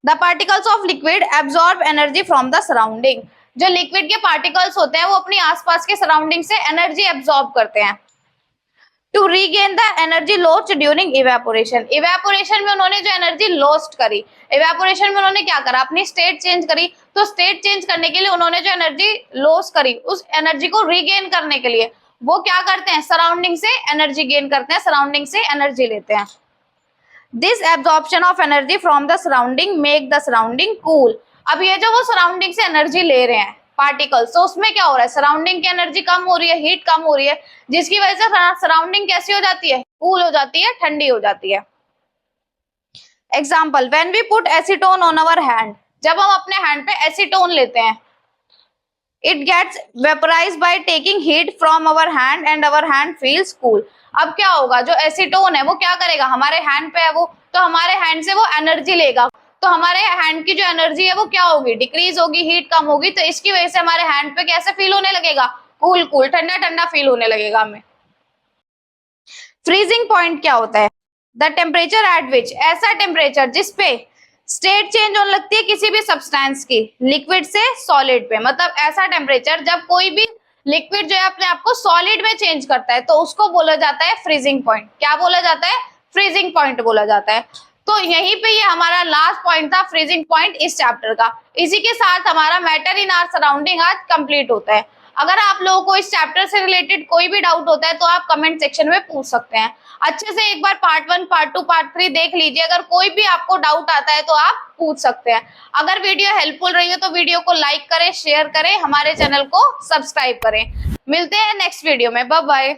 The particles of liquid absorb energy from the surrounding, जो लिक्विड के पार्टिकल्स होते हैं वो अपनी आसपास के सराउंडिंग से एनर्जी एब्सॉर्ब करते हैं to regain the energy lost during evaporation. Evaporation में उन्होंने जो एनर्जी लॉस्ट करी, इवेपोरेशन में उन्होंने क्या करा? अपनी स्टेट चेंज करी, तो स्टेट चेंज करने के लिए उन्होंने जो एनर्जी लॉस करी, उस एनर्जी को रीगेन करने के लिए वो क्या करते हैं? सराउंडिंग से एनर्जी गेन करते हैं, सराउंडिंग से एनर्जी लेते हैं। This absorption of energy from the surrounding make the surrounding cool. अब ये जो वो सराउंडिंग से एनर्जी ले रहे हैं पार्टिकल्स, तो उसमें क्या हो रहा है? सराउंडिंग की एनर्जी कम हो रही है, हीट कम हो रही है, जिसकी वजह से सराउंडिंग कैसी हो जाती है? कूल हो जाती है, ठंडी हो जाती है। Example, when we put acetone on our hand, जब हम अपने हैंड पे एसीटोन लेते हैं, it gets vaporised by taking heat from our hand and our hand feels cool. अब क्या होगा, जो एसीटोन है वो क्या करेगा, हमारे हैंड पे है वो, तो हमारे हैंड से वो एनर्जी लेगा, तो हमारे हैंड की जो एनर्जी है वो क्या होगी, डिक्रीज होगी, हीट कम होगी, तो इसकी वजह से हमारे हैंड पे कैसे फील होने लगेगा, कूल कूल, ठंडा ठंडा फील होने लगेगा हमें। फ्रीजिंग पॉइंट क्या होता है, द टेम्परेचर एट विच, ऐसा टेम्परेचर जिसपे स्टेट चेंज होने लगती है किसी भी सब्सटेंस की, लिक्विड से सॉलिड पे, मतलब ऐसा टेम्परेचर जब कोई भी लिक्विड जो है अपने आप को सॉलिड में चेंज करता है, तो उसको बोला जाता है फ्रीजिंग पॉइंट। क्या बोला जाता है, फ्रीजिंग पॉइंट बोला जाता है। तो यहीं पे ये हमारा लास्ट पॉइंट था, फ्रीजिंग पॉइंट इस चैप्टर का। इसी के साथ हमारा मैटर इन आवर सराउंडिंग आज कंप्लीट होता है। अगर आप लोगों को इस चैप्टर से रिलेटेड कोई भी डाउट होता है तो आप कमेंट सेक्शन में पूछ सकते हैं। अच्छे से एक बार पार्ट 1, पार्ट 2, पार्ट 3 देख लीजिए, अगर कोई भी आपको डाउट आता है तो आप पूछ सकते हैं। अगर वीडियो हेल्पफुल रही हो तो वीडियो को लाइक करें, शेयर करें, हमारे चैनल को सब्सक्राइब करें। मिलते हैं नेक्स्ट वीडियो में, बाय बाय।